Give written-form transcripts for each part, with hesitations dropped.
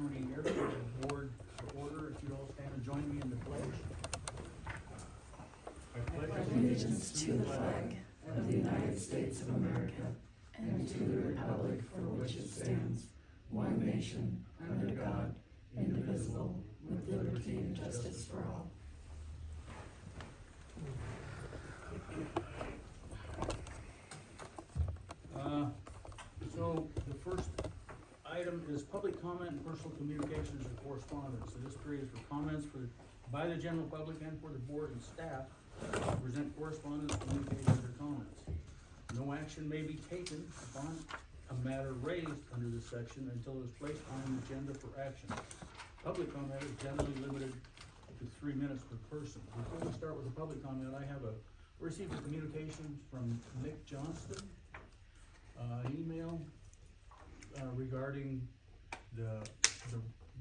County Airport Board to order. If you'd all stand and join me in the pledge. I pledge Allegiance to the flag of the United States of America and to the republic for which it stands, one nation, under God, indivisible, with liberty and justice for all. So the first item is public comment and personal communications and correspondence. So this period is for comments by the general public and for the board and staff to present correspondence, communications, or comments. No action may be taken upon a matter raised under this section until it is placed on an agenda for action. Public comment is generally limited to 3 minutes per person. Before we start with the public comment, I received a communication from Nick Johnston, an email regarding the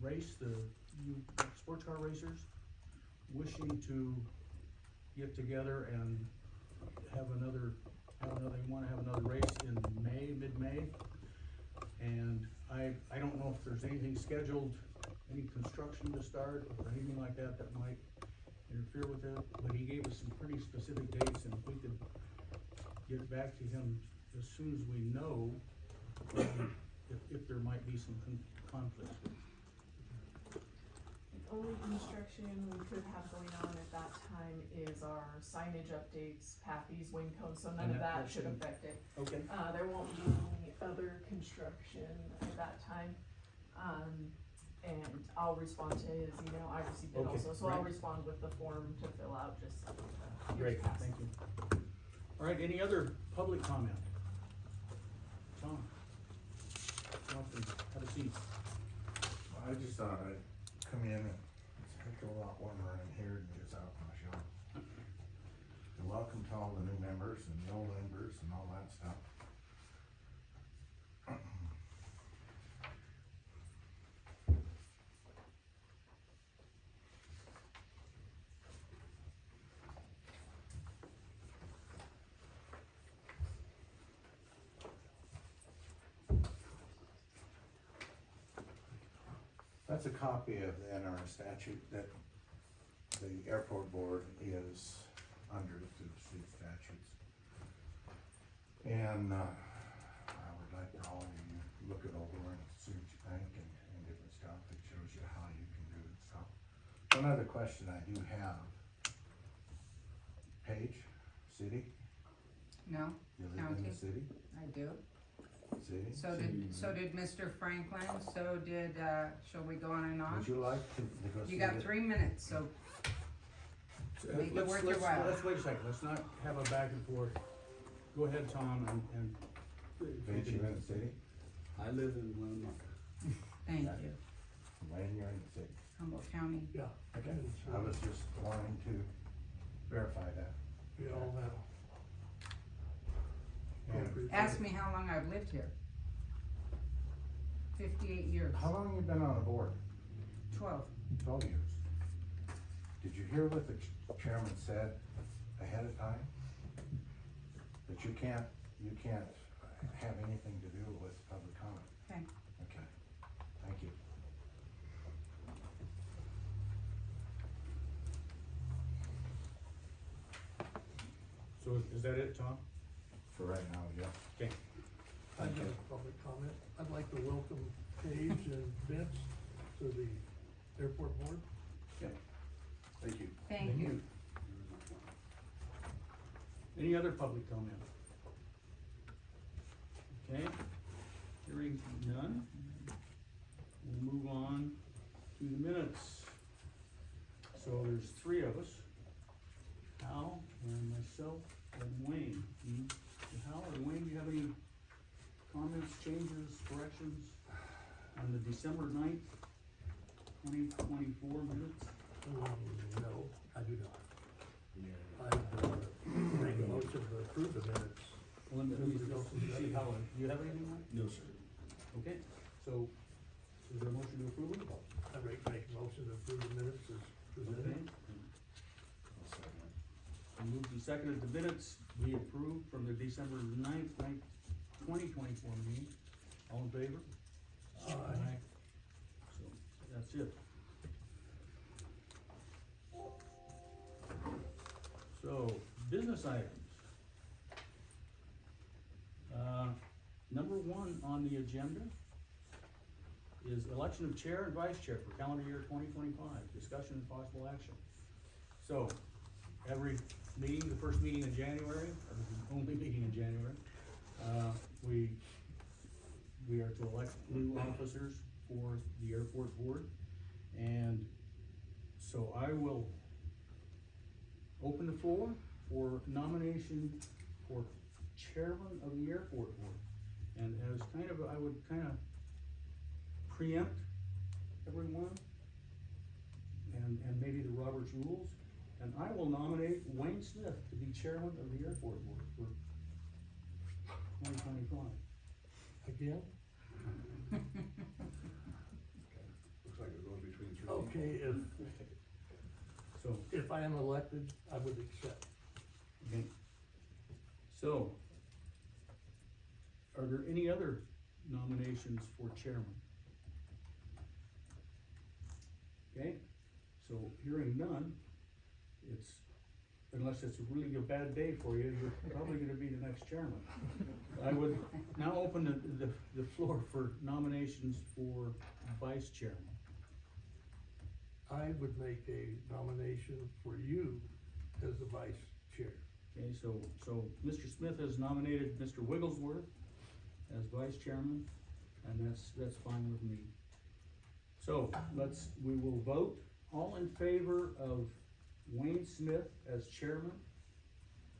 race, the sports car racers wishing to get together and they want to have another race in mid-May. And I don't know if there's anything scheduled, any construction to start or anything like that that might interfere with it, but he gave us some pretty specific dates, and if we could get back to him as soon as we know if there might be some conflict. The only construction we could have going on at that time is our signage updates, pathies, wing cones, so none of that should affect it. Okay. There won't be any other construction at that time. And I'll respond to his email, I received it Okay, also, so I'll great. respond with the form to fill out, just. Great, thank you. All right, any other public comment? Tom? Welcome, have a seat. I just thought I'd come in and it's a heck of a lot warmer in here than it is out in my shop. And welcome to all the new members and the old members and all that stuff. That's a copy of the NR statute that the airport board is under through the state statutes. And, I would like to all of you look it over and see what you think and different stuff. It shows you how you can do it and stuff. One other question I do have. Paige, city? No, You live in the County. city? I do. City? So did Mr. Franklin, so did, shall we go on and on? Would you like to go see You got it? 3 minutes, so make it worth your while. Let's wait a second, let's not have a back and forth. Go ahead, Tom, and. Vince, you in the city? I live in Winnemucca. Thank you. When you're in the city? Humboldt County. Yeah, Okay, I was just wanting to verify that. we all have. And Ask me how long I've lived here. 58 years. how long you been on the board? 12. 12 years. Did you hear what the chairman said ahead of time? That you can't have anything to do with public comment? Okay. Okay, thank you. So is that it, Tom? For right now, yeah. Okay. I have a public comment. I'd like to welcome Paige and Vince to the airport board. Thank you. Thank you. Any other public comment? Okay, hearing none. We'll move on to the minutes. So there's 3 of us, Hal and myself and Wayne. Hal or Wayne, do you have any comments, changes, corrections on the December 9th, 2024 minutes? No, I do not. I make a motion to approve the minutes. Well, let me see, Hal, do you have anything on it? No, sir. Okay, so is there a motion to approve it? I make a motion to approve the minutes as Okay. presented. Moved and seconded, the minutes be approved from the December 9th, 2024 meeting. All in favor? Aye. So That's it. So, business items. Number one on the agenda is election of chair and vice chair for calendar year 2025, discussion and possible action. So, every meeting, the first meeting in January, or the only meeting in January, we are to elect new officers for the airport board. And so I will open the floor for nomination for chairman of the airport board. And as I would kind of preempt everyone and maybe the Robert's rules. And I will nominate Wayne Smith to be chairman of the airport board for 2025. Again? Looks like it goes between three. Okay, So, if I am elected, I would accept. okay. So, are there any other nominations for chairman? Okay, so hearing none, unless it's really a bad day for you, you're probably gonna be the next chairman. I would now open the floor for nominations for vice chairman. I would make a nomination for you as the vice chair. Okay, so Mr. Smith has nominated Mr. Wigglesworth as vice chairman, and that's fine with me. So, we will vote. All in favor of Wayne Smith as chairman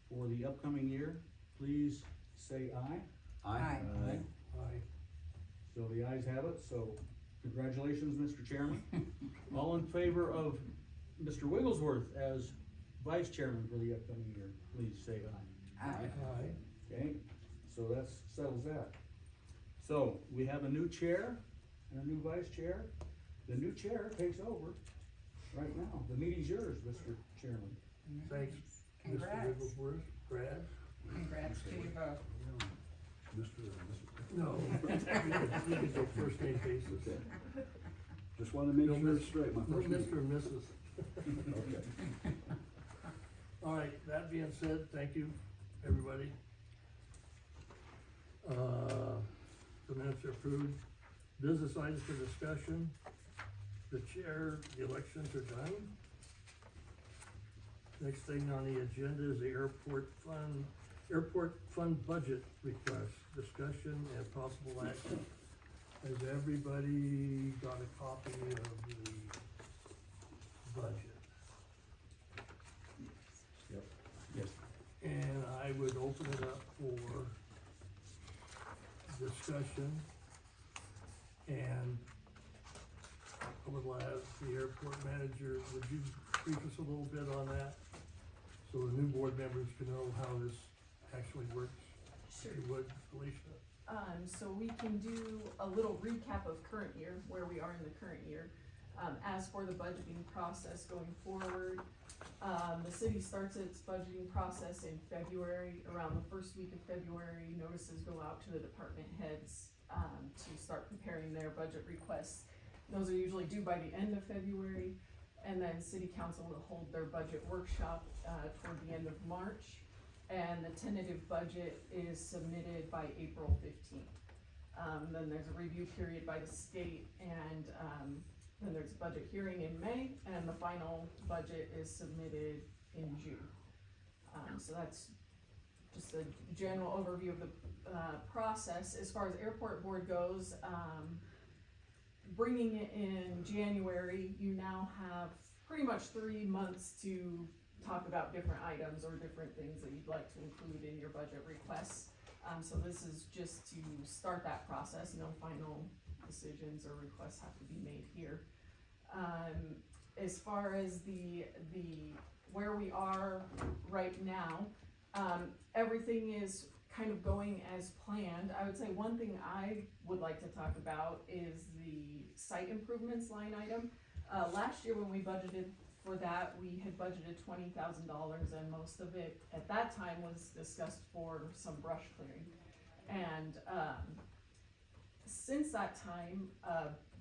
for the upcoming year, please say aye. Aye. Aye. So the ayes have it, so congratulations, Mr. Chairman. All in favor of Mr. Wigglesworth as vice chairman for the upcoming year, please say aye. Aye. Aye. Okay, so that settles that. So we have a new chair and a new vice chair. The new chair takes over right now. The meeting's yours, Mr. Chairman. Thanks, Mr. Congrats. Wigglesworth. Brad? Congrats to you both. No. You can go first name basis. Okay. Just wanna make No sure it's Mr. straight, my No first Mr. name. and Mrs. Okay. All right, that being said, thank you, everybody. The minutes are approved. Business items for discussion. The chair, the elections are done. Next thing on the agenda is the airport fund budget request, discussion and possible action. Has everybody got a copy of the budget? Yep. Yes. And I would open it up for discussion. And I would ask the airport manager, would you brief us a little bit on that? So the new board members can know how this actually works. Sure. If you would, Alicia? So we can do a little recap of current year, where we are in the current year. As for the budgeting process going forward, the city starts its budgeting process in February. Around the first week of February, notices go out to the department heads to start preparing their budget requests. Those are usually due by the end of February, and then city council will hold their budget workshop toward the end of March. And the tentative budget is submitted by April 15th. Then there's a review period by the state, and then there's a budget hearing in May, and the final budget is submitted in June. So that's just a general overview of the process. As far as airport board goes, bringing it in January, you now have pretty much 3 months to talk about different items or different things that you'd like to include in your budget requests. So this is just to start that process. No final decisions or requests have to be made here. As far as the where we are right now, everything is kind of going as planned. I would say one thing I would like to talk about is the site improvements line item. Last year when we budgeted for that, we had budgeted $20,000, and most of it at that time was discussed for some brush clearing. And since that time,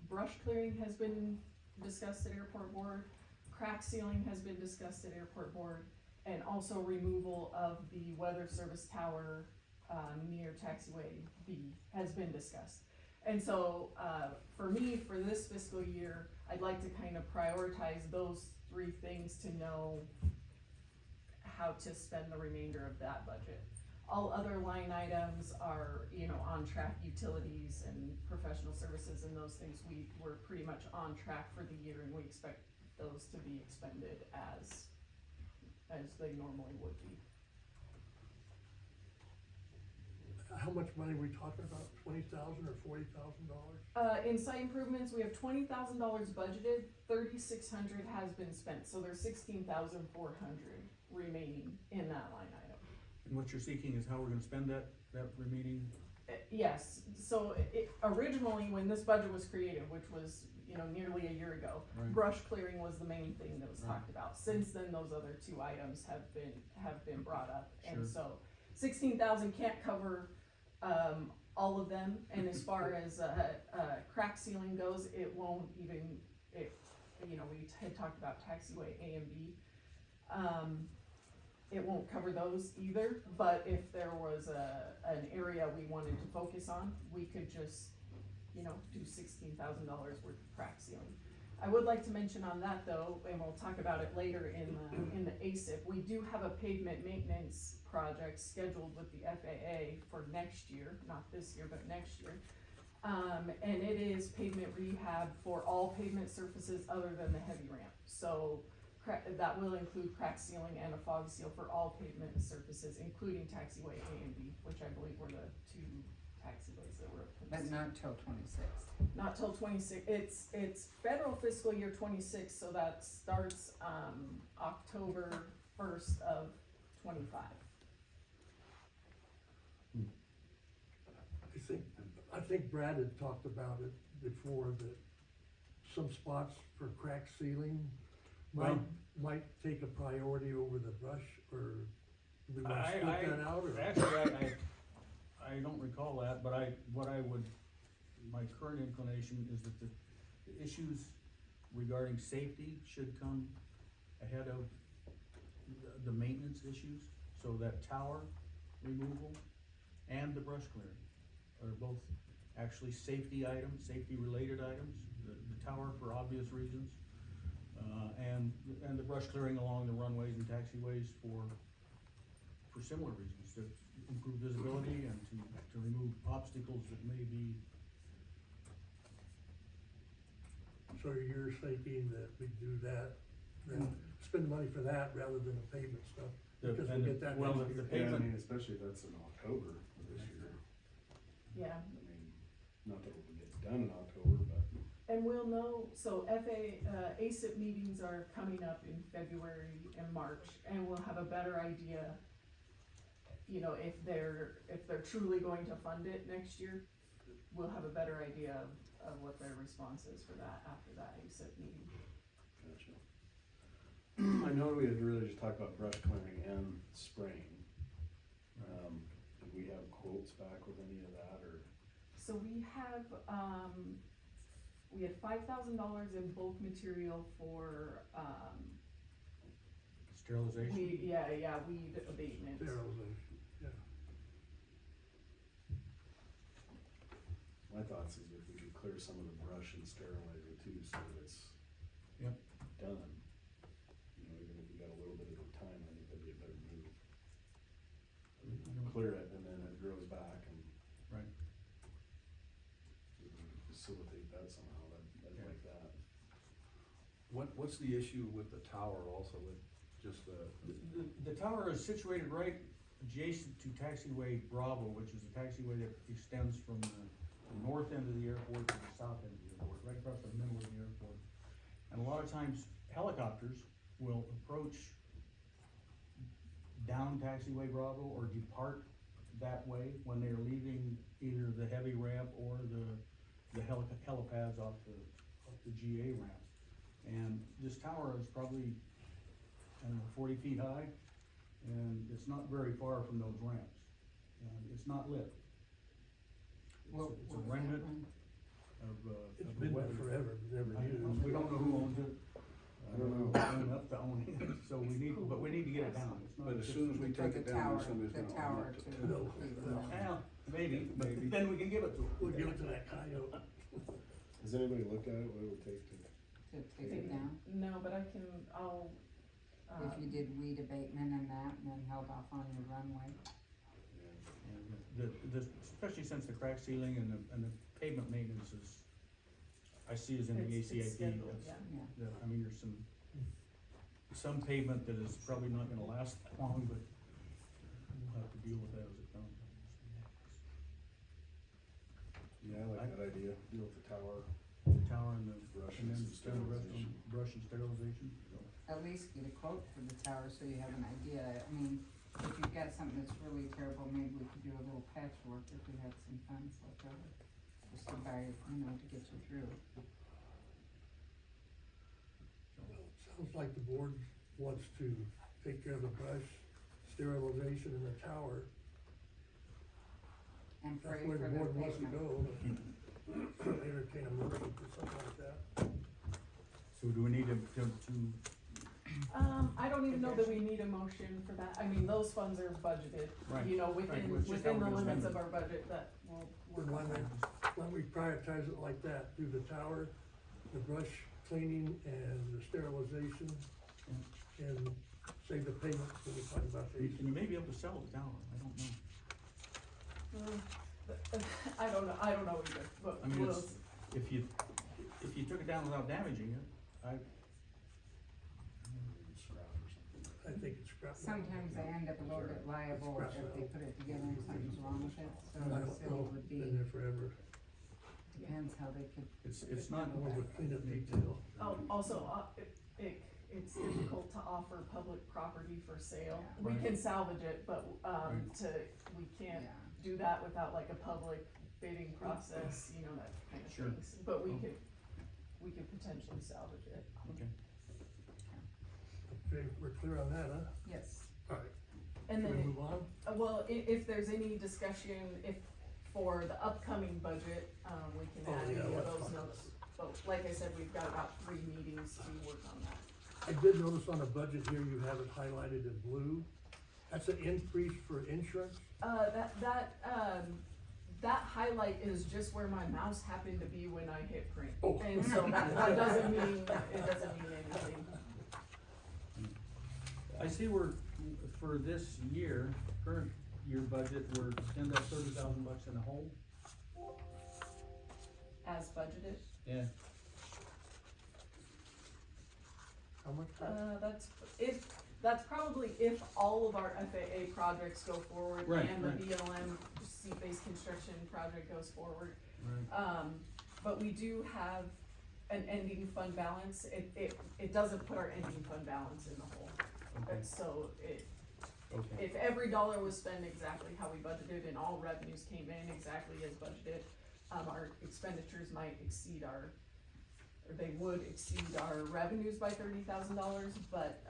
brush clearing has been discussed at airport board, crack sealing has been discussed at airport board, and also removal of the weather service tower, near taxiway B has been discussed. And so, for me, for this fiscal year, I'd like to kind of prioritize those three things to know how to spend the remainder of that budget. All other line items are, you know, on track utilities and professional services and those things, we're pretty much on track for the year, and we expect those to be expended as they normally would be. How much money are we talking about, $20,000 or $40,000? In site improvements, we have $20,000 budgeted, 3,600 has been spent, so there's 16,400 remaining in that line item. And what you're seeking is how we're gonna spend that remaining, Yes, so originally, when this budget was created, which was, you know, nearly a year ago, Right. brush clearing was the main thing that was Right. talked about. Since then, those other two items have been brought up, and Sure. so 16,000 can't cover, all of them, and as far as, crack sealing goes, it won't even, you know, we had talked about taxiway A and B. It won't cover those either, but if there was an area we wanted to focus on, we could just, you know, do $16,000 worth of crack sealing. I would like to mention on that though, and we'll talk about it later in the ASIP, we do have a pavement maintenance project scheduled with the FAA for next year, not this year, but next year. And it is pavement rehab for all pavement surfaces other than the heavy ramp. So that will include crack sealing and a fog seal for all pavement surfaces, including taxiway A and B, which I believe were the two taxiways that were. But not till 26. Not till 26, it's federal fiscal year 26, so that starts, October 1st of 25. I think Brad had talked about it before, that some spots for crack sealing might take a priority over the brush, or do we wanna split that out, or? Actually, I don't recall that, but my current inclination is that the issues regarding safety should come ahead of the maintenance issues, so that tower removal and the brush clearing are both actually safety items, safety related items, the tower for obvious reasons, and the brush clearing along the runways and taxiways for similar reasons, to improve visibility and to remove obstacles that may be. So you're thinking that we do that, then spend money for that rather than the pavement stuff, because we'll get that Well, next the year. Yeah, I pavement, mean, especially if that's in October of this year. Yeah, I mean, not that it will get done in October, but. and we'll know, so ASIP meetings are coming up in February and March, and we'll have a better idea, you know, if they're truly going to fund it next year, we'll have a better idea of what their response is for that after that ASIP meeting. Gotcha. I know we had really just talked about brush clearing and spraying. Did we have quotes back with any of that, or? So we had $5,000 in bulk material for, sterilization. weed abatement. Sterilization, yeah. My thoughts is if we could clear some of the brush and sterilize it too, so that it's Yep. done. You know, even if we got a little bit of time, I think that'd be a better move. Clear it and then it grows back, and Right. we can facilitate that somehow, I'd Yeah. like that. What's the issue with the tower also, with just The tower is situated right adjacent to taxiway Bravo, which is a taxiway that extends from the north end of the airport to the south end of the airport, right across the middle of the airport. And a lot of times helicopters will approach down taxiway Bravo or depart that way when they're leaving either the heavy ramp or the helipads off the GA ramp. And this tower is probably, I don't know, 40 feet high, and it's not very far from those ramps. And it's not lit. It's a remnant, It's of been there wetlands. forever, never I- used. We don't know who owns it. I don't know. Enough to own it, so we need, but we need to get it down. It's not But as just- soon as we For take the it down, tower, then somebody's the gonna own tower it. to. No, no. Well, maybe, but Maybe. then we can give it to We'll them. give it to that coyote. Has anybody looked at it, what it would take to? To take it down, No, but I'll, if you did weed abatement and that, and then held off on your runway. Especially since the crack sealing and the pavement maintenance is, I see is in the It's ACIP. scheduled, That's- yeah. Yeah. I mean, there's some pavement that is probably not gonna last that long, but we'll have to deal with that as it comes. Yeah, I like that idea, deal with the tower. The tower and the, Brushes and then and sterilization. brush and sterilization. At least get a quote for the tower so you have an idea. I mean, if you've got something that's really terrible, maybe we could do a little patchwork if we had some funds left over. Just to buy, to get you through. Sounds like the board wants to take care of the brush, sterilization in the tower. And pray That's for where the the board wants to pavement. go. Entertain a motion for something like that. So do we need to, I don't even know that we need a motion for that, I mean, those funds are budgeted, Right, you know, right, within, it's just how within the we're gonna limits spend of it. our budget that we'll Then work on that. why don't we prioritize it like that, do the tower, the brush cleaning and the sterilization, and save the payment when we talk about these. and you may be able to sell the tower, I don't know. I don't know either, but I mean, we'll, it's, if you took it down without damaging it, I think it's scrap. Sometimes they end up a little bit liable if they put it together and something's wrong with it, so I the don't city know, would been be, there forever. depends how they could. it's not, More of a cleanup detail. also, it's difficult to offer public property for sale. Yeah. We Right. can salvage it, but, Right. we can't Yeah. do that without like a public bidding process, that kind of Sure. things. But we Oh. could potentially salvage it. okay. Okay, we're clear on that, huh? Yes. Alright, And should we then, move on? well, if there's any discussion, for the upcoming budget, we can Oh, add yeah, any of let's those talk notes. But like I said, we've got about 3 meetings to work on that. I did notice on the budget here, you have it highlighted in blue. That's an increase for insurance? That highlight is just where my mouse happened to be when I hit print. Oh. And so that doesn't mean, it doesn't mean anything. I see we're, for this year, current year budget, we're end up $30,000 in the hole. As budgeted, Yeah. How much? that's probably if all of our FAA projects go forward Right, and the right. BLM seat-based construction project goes forward. Right. But we do have an ending fund balance. It doesn't put our ending fund balance in the hole. Okay, So okay. if every dollar was spent exactly how we budgeted and all revenues came in exactly as budgeted, our expenditures might exceed or they would exceed our revenues by $30,000, but,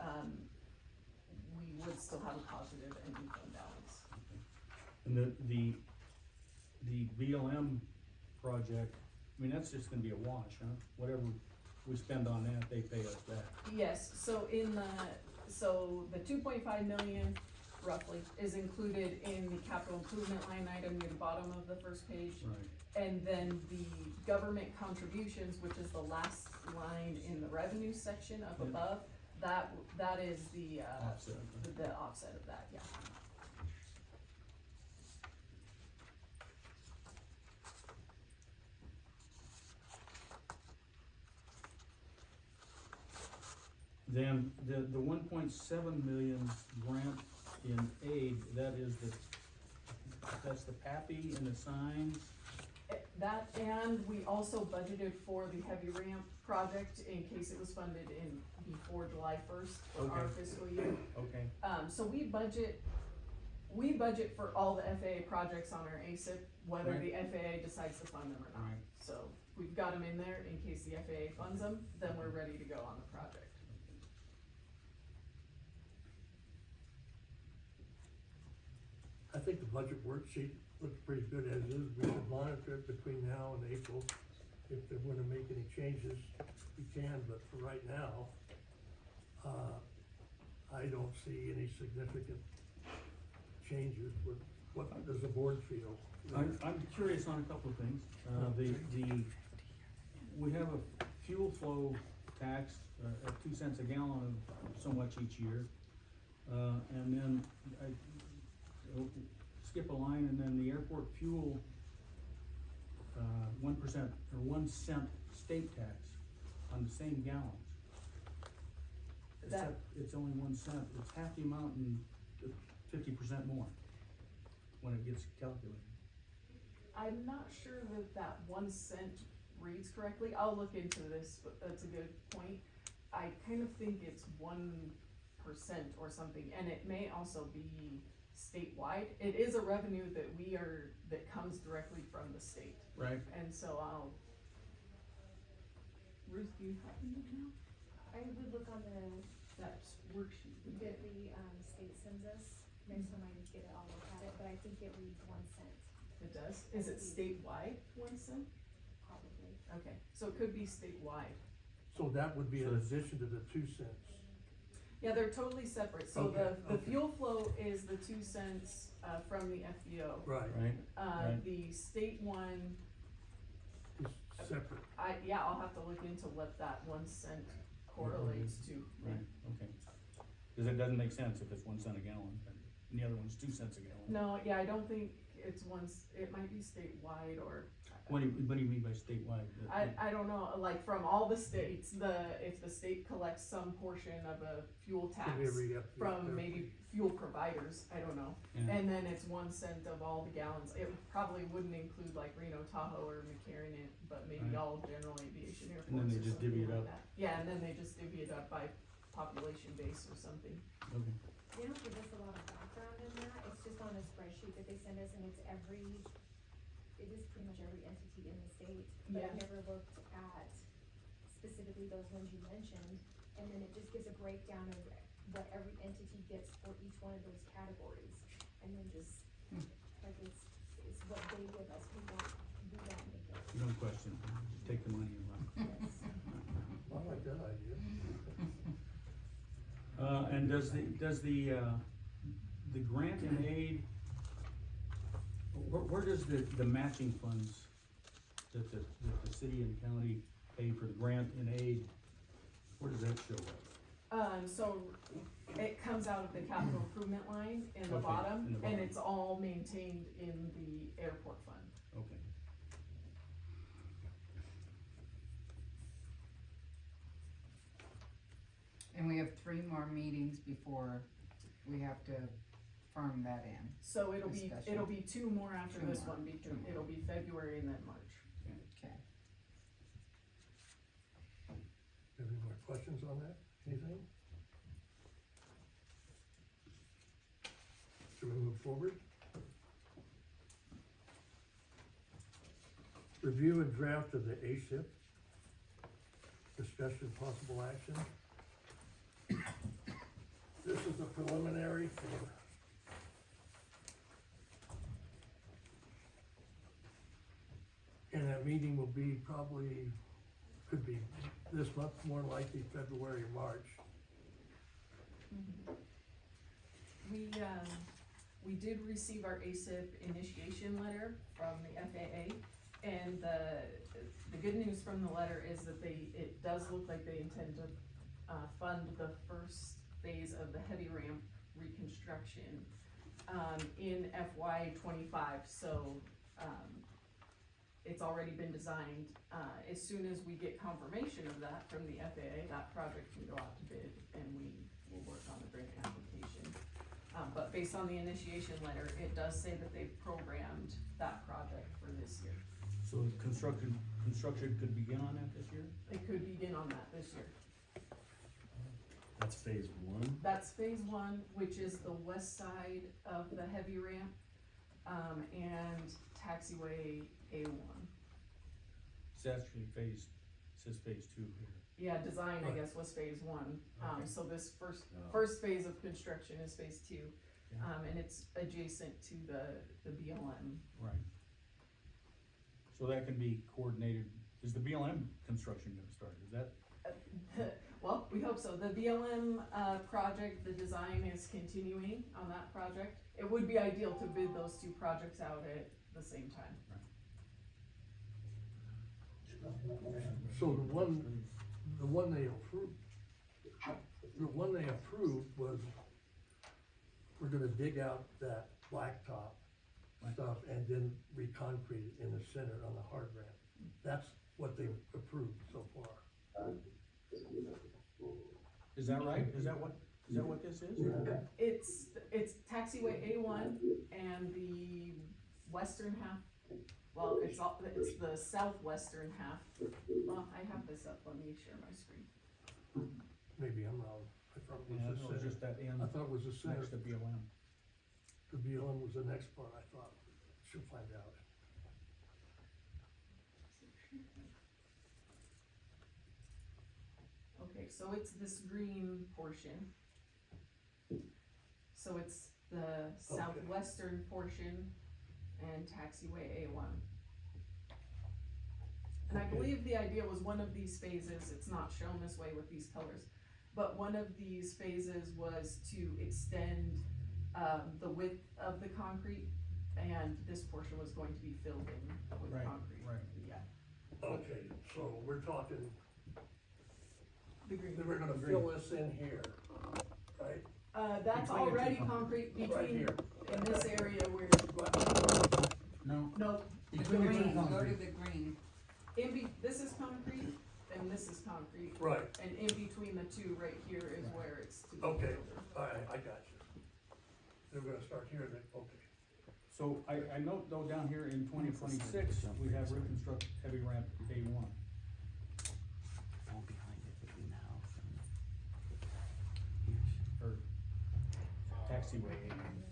we would still have a positive ending fund balance. And the BLM project, I mean, that's just gonna be a wash, huh? Whatever we spend on that, they pay us back. Yes, so the 2.5 million roughly is included in the capital improvement line item near the bottom of the first page. Right. And then the government contributions, which is the last line in the revenue section up Yeah. above, that is the Offset. the offset of that, yeah. Then the 1.7 million grant in aid, that's the PAPI and the signs. That, and we also budgeted for the heavy ramp project in case it was funded before July 1st for our Okay. fiscal year. Okay, So we budget for all the FAA projects on our ASIP, whether Right. the FAA decides to fund them or not. Right. So we've got them in there in case the FAA funds them, then we're ready to go on the project. I think the budget worksheet looks pretty good as is. We should monitor it between now and April. if they wanna make any changes, we can, but for right now, I don't see any significant changes. What does the board feel? I'm curious on a couple of things. We have a fuel flow tax at 2 cents a gallon of so much each year. And then skip a line, and then the airport fuel, 1% or 1 cent state tax on the same gallons. That- Except it's only 1 cent, it's half the amount and 50% more when it gets calculated. I'm not sure that 1 cent reads correctly. I'll look into this, but that's a good point. I kind of think it's 1% or something, and it may also be statewide. It is a revenue that comes directly from the state, Right. and so Ruth, do you happen to know I would look on that worksheet? the state sends us, next time I get it, I'll look at it, but I think it reads 1 cent, It does? Is it statewide, 1 cent? probably. Okay, so it could be statewide. So that would be in So- addition to the 2 cents. Yeah, they're totally separate. So Okay, the okay. fuel flow is the 2 cents, from the FBO. Right, Right. Right. The state one, it's separate. I'll have to look into what that 1 cent correlates to. Right, okay. Cause it doesn't make sense if it's 1 cent a gallon, and the other one's 2 cents a gallon. No, yeah, I don't think it's it might be statewide or. What do you mean by statewide? I don't know, like from all the states, if the state collects some portion of a fuel tax Could be every FBO. from maybe fuel providers, I don't know. Yeah. And then it's 1 cent of all the gallons. It probably wouldn't include like Reno Tahoe or McCarran, but maybe Right. all general aviation airports. And then they or just divvy it something like up. that. Yeah, and then they just divvy it up by population base or something. Okay. They don't give us a lot of background in that, it's just on a spreadsheet that they send us, and it is pretty much every entity in the state. But I've Yeah. never looked at specifically those ones you mentioned, and then it just gives a breakdown of what every entity gets for each one of those categories. And then just, like, it's what they give us, we don't make it. You don't question, just take the money and run. Yes. I like that idea. And does the grant and aid, where does the matching funds that the city and county pay for the grant and aid, where does that show up? So it comes out of the capital improvement line in the Okay, bottom, in the and bottom. it's all maintained in the airport fund. Okay. And we have 3 more meetings before we have to firm that in. So it'll Discussion. be 2 more after 2 this more, one, 2 more. it'll be February and then March. Okay. Any more questions on that? Anything? Should we move forward? Review and draft of the ASIP. Discussion possible action. This is the preliminary for and that meeting will be probably, could be this month, more likely February or March. We did receive our ASIP initiation letter from the FAA, and the good news from the letter is that it does look like they intend to fund the first phase of the heavy ramp reconstruction in FY '25, so it's already been designed. As soon as we get confirmation of that from the FAA, that project can go out to bid, and we will work on the grant application. But based on the initiation letter, it does say that they've programmed that project for this year. So construction could begin on that this year? It could begin on that this year. That's phase 1. That's phase 1, which is the west side of the heavy ramp, and taxiway A1. It's actually says phase 2 here. Yeah, design, I Right. guess, was phase 1, Okay. so this Oh. first phase of construction is phase 2. Yeah. And it's adjacent to the BLM. Right. So that can be coordinated Is the BLM construction gonna start? Is that, Well, we hope so. The BLM, project, the design is continuing on that project. It would be ideal to bid those two projects out at the same time. So the one they approved was, we're gonna dig out that blacktop stuff and then reconcrete it in the center on the hard ramp. That's what they approved so far. is that right? Is that what this is? It's taxiway A1 and the western half, well, it's the southwestern half. Well, I have this up, let me share my screen. Maybe I'm wrong. I thought it Yeah, was it the was center. just that end I thought it was the center. next to BLM. The BLM was the next part, I thought. She'll find out. Okay, so it's this green portion. So it's the southwestern portion and taxiway A1. And I Okay. believe the idea was one of these phases, it's not shown this way with these colors, but one of these phases was to extend, the width of the concrete, and this portion was going to be filled in with Right, concrete. right. Yeah, Okay, so we're talking, the green. then we're gonna fill this in here, right? That's Between the two already concrete. concrete Right between, here. in this area where, No, no, The between the two green, go to concrete. the green. this is concrete, and this is concrete. Right, And in between the two, right here is where it's to be okay, filled. alright, I got you. They're gonna start here, then, okay. So I note though down here in 2026, we have reconstruct heavy ramp A1. All behind it, between the house and. Or taxiway A1,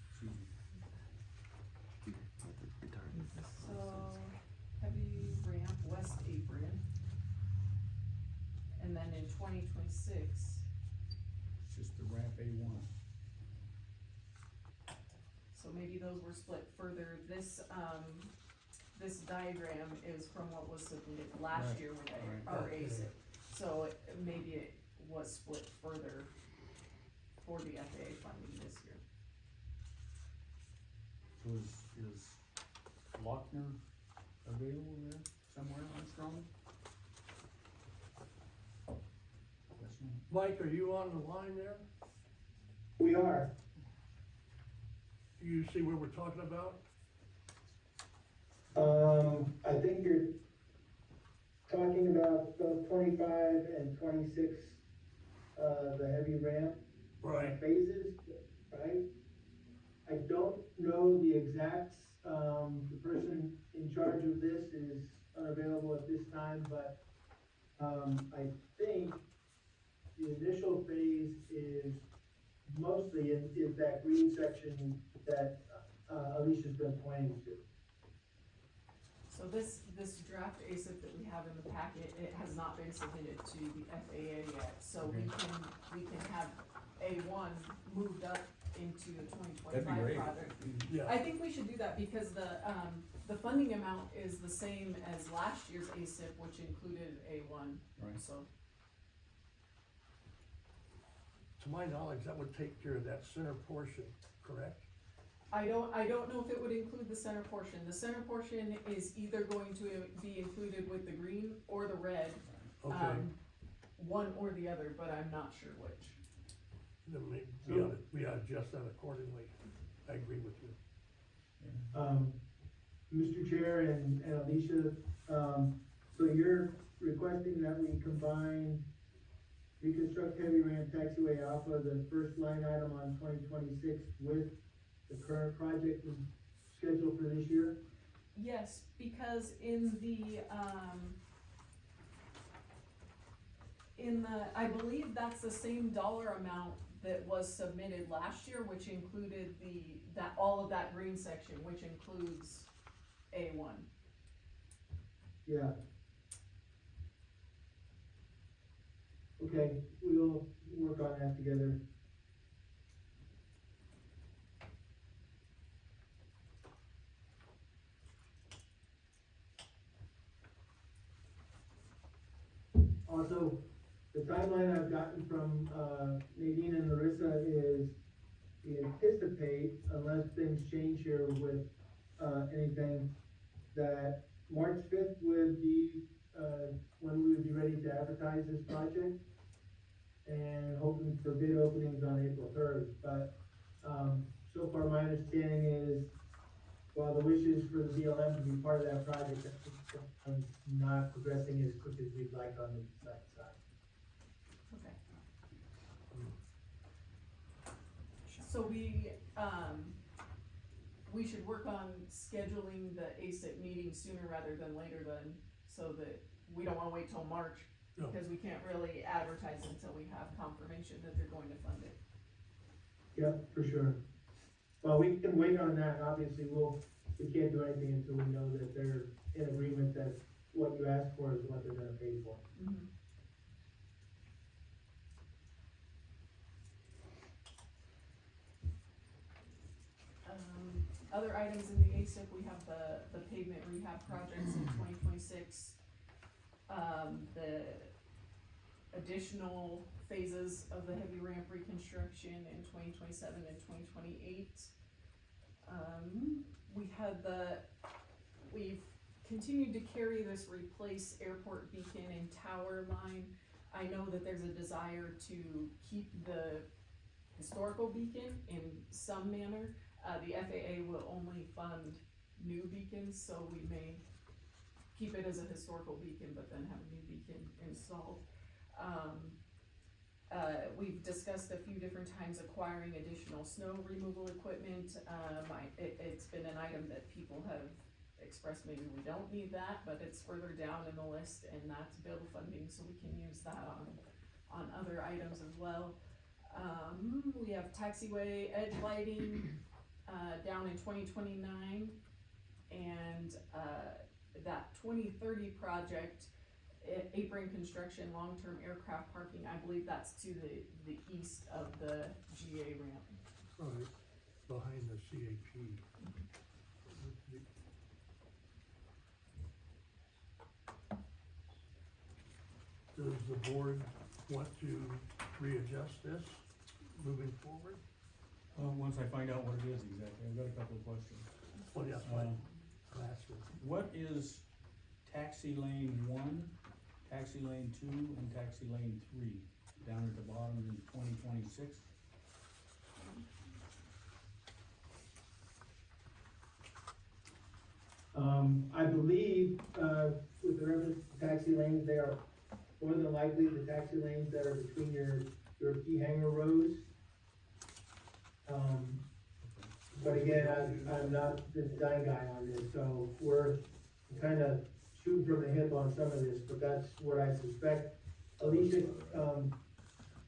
excuse me. So, heavy ramp west apron. And then in 2026, It's just the ramp A1. so maybe those were split further. This diagram is from what was submitted last Right, year with right. our ASIP. So maybe it was split further for the FAA funding this year. So is Lochner available there somewhere, Armstrong? That's not- Mike, are you on the line there? We are. Do you see what we're talking about? I think you're talking about both 25 and 26, the heavy ramp Right. phases, right? I don't know the exacts, the person in charge of this is unavailable at this time, but, I think the initial phase is mostly is that green section that, Alicia's been pointing to. So this draft ASIP that we have in the packet, it has not been submitted to the FAA yet, so we can have A1 moved up into the That'd be 2025 great. project. Yeah, I think we should do that because the funding amount is the same as last year's ASIP, which included A1, Right. so. to my knowledge, that would take care of that center portion, correct? I don't know if it would include the center portion. The center portion is either going to be included with the green or the red. Okay, One or the other, but I'm not sure which. then we ought to adjust that accordingly. I agree with you. Mr. Chair and Alicia, so you're requesting that we combine reconstruct heavy ramp taxiway Alpha, the first line item on 2026 with the current project scheduled for this year? Yes, because in the, I believe that's the same dollar amount that was submitted last year, which included all of that green section, which includes A1. Yeah. Okay, we'll work on that together. Also, the timeline I've gotten from, Nadine and Larissa is we anticipate, unless things change here with, anything, that March fifth would be, when we would be ready to advertise this project. And hoping for bid openings on April third, but, so far my understanding is, while the wishes for the BLM to be part of that project, I'm not progressing as quick as we'd like on the design side. Okay. So we should work on scheduling the ASIP meeting sooner rather than later then, so that we don't wanna wait till March, No. because we can't really advertise until we have confirmation that they're going to fund it. Yep, for sure. Well, we can wait on that, obviously, we can't do anything until we know that they're in agreement that what you asked for is what they're gonna pay for. Mhm. Other items in the ASIP, we have the pavement rehab projects in 2026. The additional phases of the heavy ramp reconstruction in 2027 and 2028. We've continued to carry this replace airport beacon and tower line. I know that there's a desire to keep the historical beacon in some manner. The FAA will only fund new beacons, so we may keep it as a historical beacon, but then have a new beacon installed. We've discussed a few different times acquiring additional snow removal equipment. It's been an item that people have expressed maybe we don't need that, but it's further down in the list, and that's bill funding, so we can use that on other items as well. We have taxiway edge lighting, down in 2029, and, that 2030 project, apron construction, long-term aircraft parking, I believe that's to the east of the GA ramp. Right, behind the CAP. Does the board want to readjust this moving forward? Once I find out what it is exactly, I've got a couple of questions. Well, yes, last one. What is taxi lane 1, taxi lane 2, and taxi lane 3 down at the bottom in 2026? I believe, with the reference to taxi lanes, they are more than likely the taxi lanes that are between your key hanger rows. But again, I'm not the design guy on this, so we're kinda shooting from the hip on some of this, but that's what I suspect. Alicia, do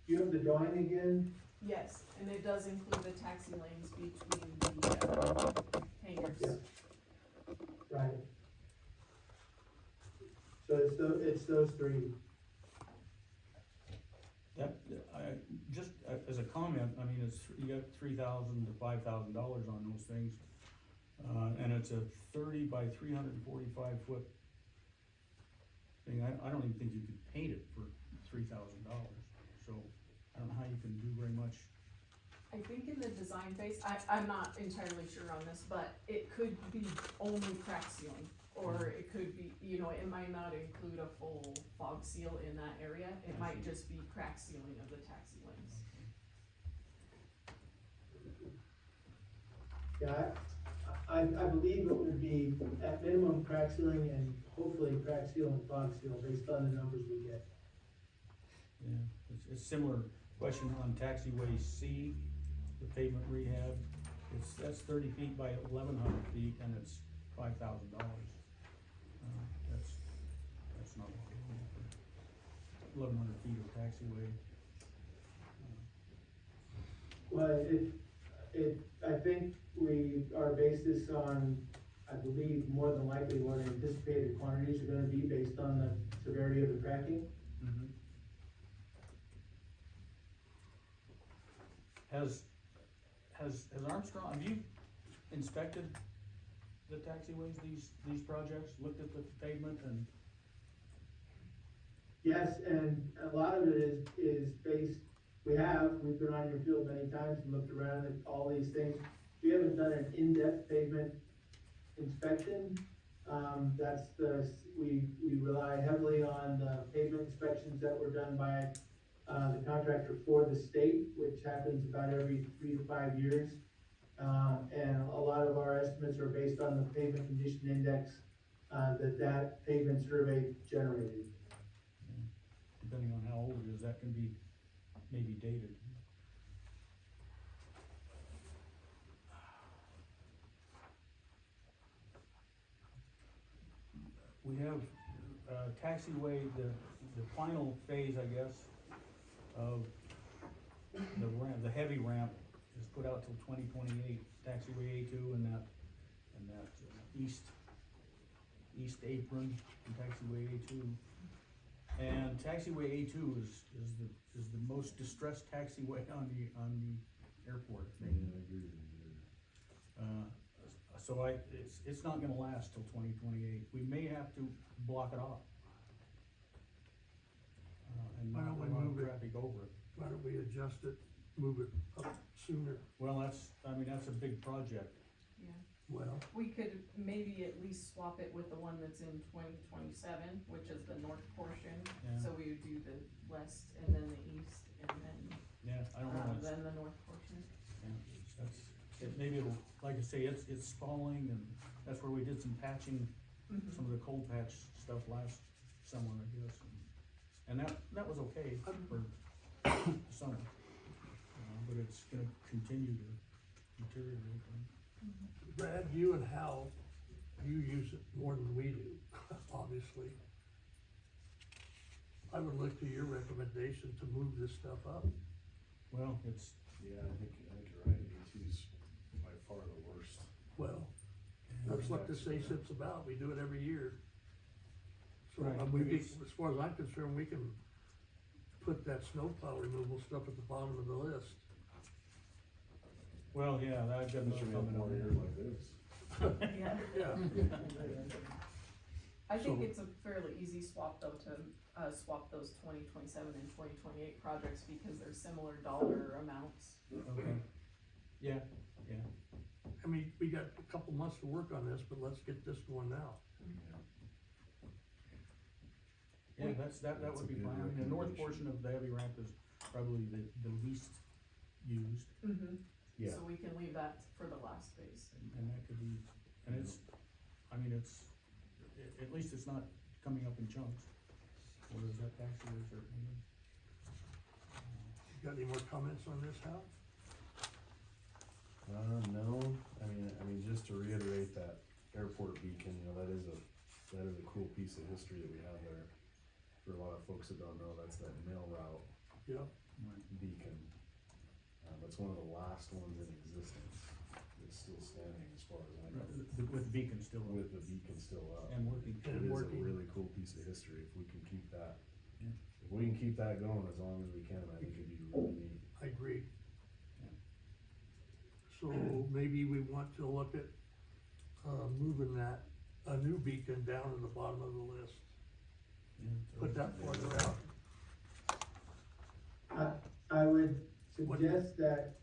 you have the drawing again? Yes, and it does include the taxi lanes between the, hangars. Yeah. Right. So it's those three. That, just as a comment, I mean, you got $3,000 to $5,000 on those things. And it's a 30 by 345 foot thing. I don't even think you could paint it for $3,000, so I don't know how you can do very much. I think in the design phase, I'm not entirely sure on this, but it could be only crack sealing. Or it could be, it might not include a full fog seal in that area, it might just be crack sealing of the taxi lanes. Yeah, I believe it would be at minimum crack sealing and hopefully crack seal and fog seal based on the numbers we get. Yeah, it's a similar question on taxiway C, the pavement rehab. That's 30 feet by 1,100 feet, and it's $5,000. That's not a lot. 1,100 feet of taxiway. Well, I think our basis on, I believe, more than likely what anticipated quantities are gonna be based on the severity of the cracking. Mhm. Has Armstrong, have you inspected the taxiways, these projects, looked at the pavement and? Yes, and a lot of it is based, we've been on your field many times and looked around at all these things. We haven't done an in-depth pavement inspection. We rely heavily on the pavement inspections that were done by, the contractor for the state, which happens about every 3 to 5 years. And a lot of our estimates are based on the pavement condition index, that pavement survey generated. Depending on how old it is, that can be maybe dated. We have, taxiway, the final phase, I guess, of the ramp, the heavy ramp is put out till 2028, taxiway A2 and that east apron and taxiway A2. And taxiway A2 is the most distressed taxiway on the airport. Yeah, I agree with you. So it's not gonna last till 2028. We may have to block it off. And Why not don't we allow move it? traffic over it. Why don't we adjust it, move it up sooner? Well, that's a big project. Yeah. Well, We could maybe at least swap it with the one that's in 2027, which is the north portion. Yeah. So we would do the west and then the east and then, Yeah, I don't know. then the north portion. Maybe it'll, like I say, it's falling, and that's where we did some patching, Mhm. some of the cold patch stuff last summer, I guess. And that was okay for the summer. But it's gonna continue to deteriorate. Brad, you and Hal, you use it more than we do, obviously. I would look to your recommendation to move this stuff up. Well, Yeah, I think you're right, AT's by far the worst. Well, that's what this ASIP's about, we do it every year. So, Right, as far as I'm concerned, we can put that snowplow removal stuff at the bottom of the list. well, yeah, I've got I'm another sure we have comment more on years that. like this. Yeah. Yeah, I think So- it's a fairly easy swap though to, swap those 2027 and 2028 projects because they're similar dollar amounts. Okay. Yeah. I mean, we got a couple months to work on this, but let's get this going now. Yeah, that That's would a be good fine. I mean, the north recommendation. portion of the heavy ramp is probably the least used, Mm-hmm. Yeah. So we can leave that for the last phase. and that could be, and at least it's not coming up in chunks. Whereas that taxiway certainly is. You got any more comments on this, Hal? No, I mean, just to reiterate that airport beacon, that is a cool piece of history that we have there. For a lot of folks that don't know, that's that mail route Yeah. beacon. That's one of the last ones in existence. It's still standing as far as I know. With the beacon still up With the beacon still up. and working. It And is a working. really cool piece of history, if we can keep that. Yeah. If we can keep that going as long as we can, I think it'd be really neat. I agree. Yeah. So maybe we want to look at, moving a new beacon down to the bottom of the list, Yeah, so- put that farther out. I would suggest that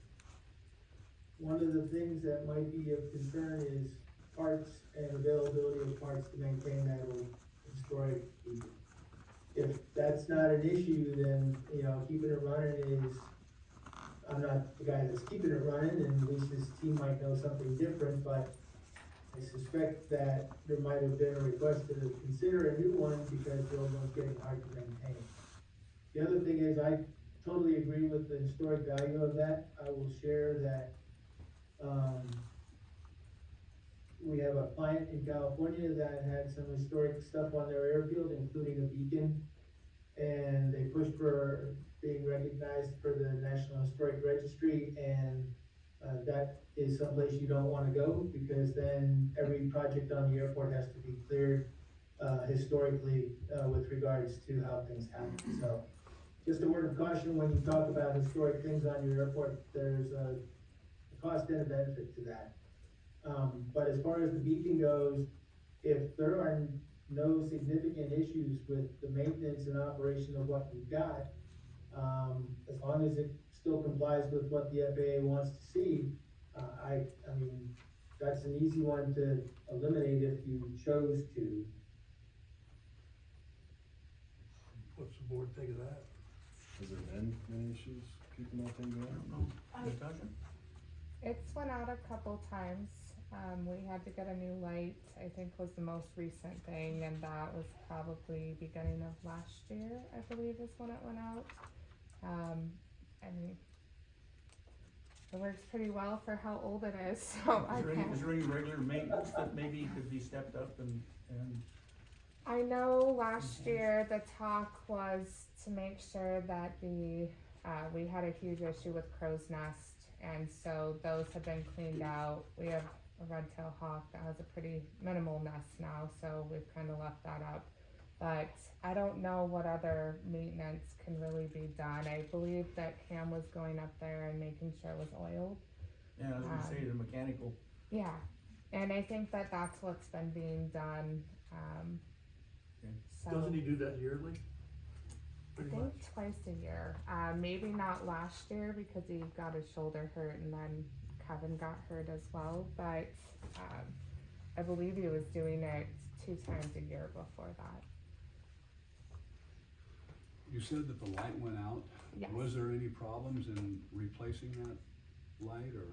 one of the things that might be of concern is parts and availability of parts to maintain that old historic beacon. If that's not an issue, then, keeping it running is, I'm not the guy that's keeping it running, and Lisa's team might know something different, but I suspect that there might have been a request to consider a new one because the old one's getting hard to maintain. The other thing is, I totally agree with the historic value of that. I will share that, we have a client in California that had some historic stuff on their airfield, including a beacon. And they pushed for being recognized for the National Historic Registry, and that is someplace you don't wanna go, because then every project on the airport has to be cleared historically with regards to how things happen. So just a word of caution, when you talk about historic things on your airport, there's a cost and a benefit to that. But as far as the beacon goes, if there are no significant issues with the maintenance and operation of what we've got. As long as it still complies with what the FAA wants to see, I mean, that's an easy one to eliminate if you chose to. What's the board think of that? Has there been any issues keeping that thing I going? don't know. Natasha? It's went out a couple times. We had to get a new light, I think was the most recent thing, and that was probably beginning of last year, I believe is when it went out. And it works pretty well for how old it is, so I Is there can't. any regular maintenance that maybe could be stepped up and I know last year the talk was to make sure that we had a huge issue with crow's nest, and so those have been cleaned out. We have a red-tailed hawk that has a pretty minimal nest now, so we've kind of left that up. But I don't know what other maintenance can really be done. I believe that Cam was going up there and making sure it was oiled. yeah, I was gonna say the mechanical, Yeah, and I think that that's what's been being done. Okay. So Doesn't he do that yearly? I Pretty think much. twice a year. Maybe not last year because he got his shoulder hurt and then Kevin got hurt as well. But I believe he was doing it 2 times a year before that. You said that the light went out. Yes. Was there any problems in replacing that light, or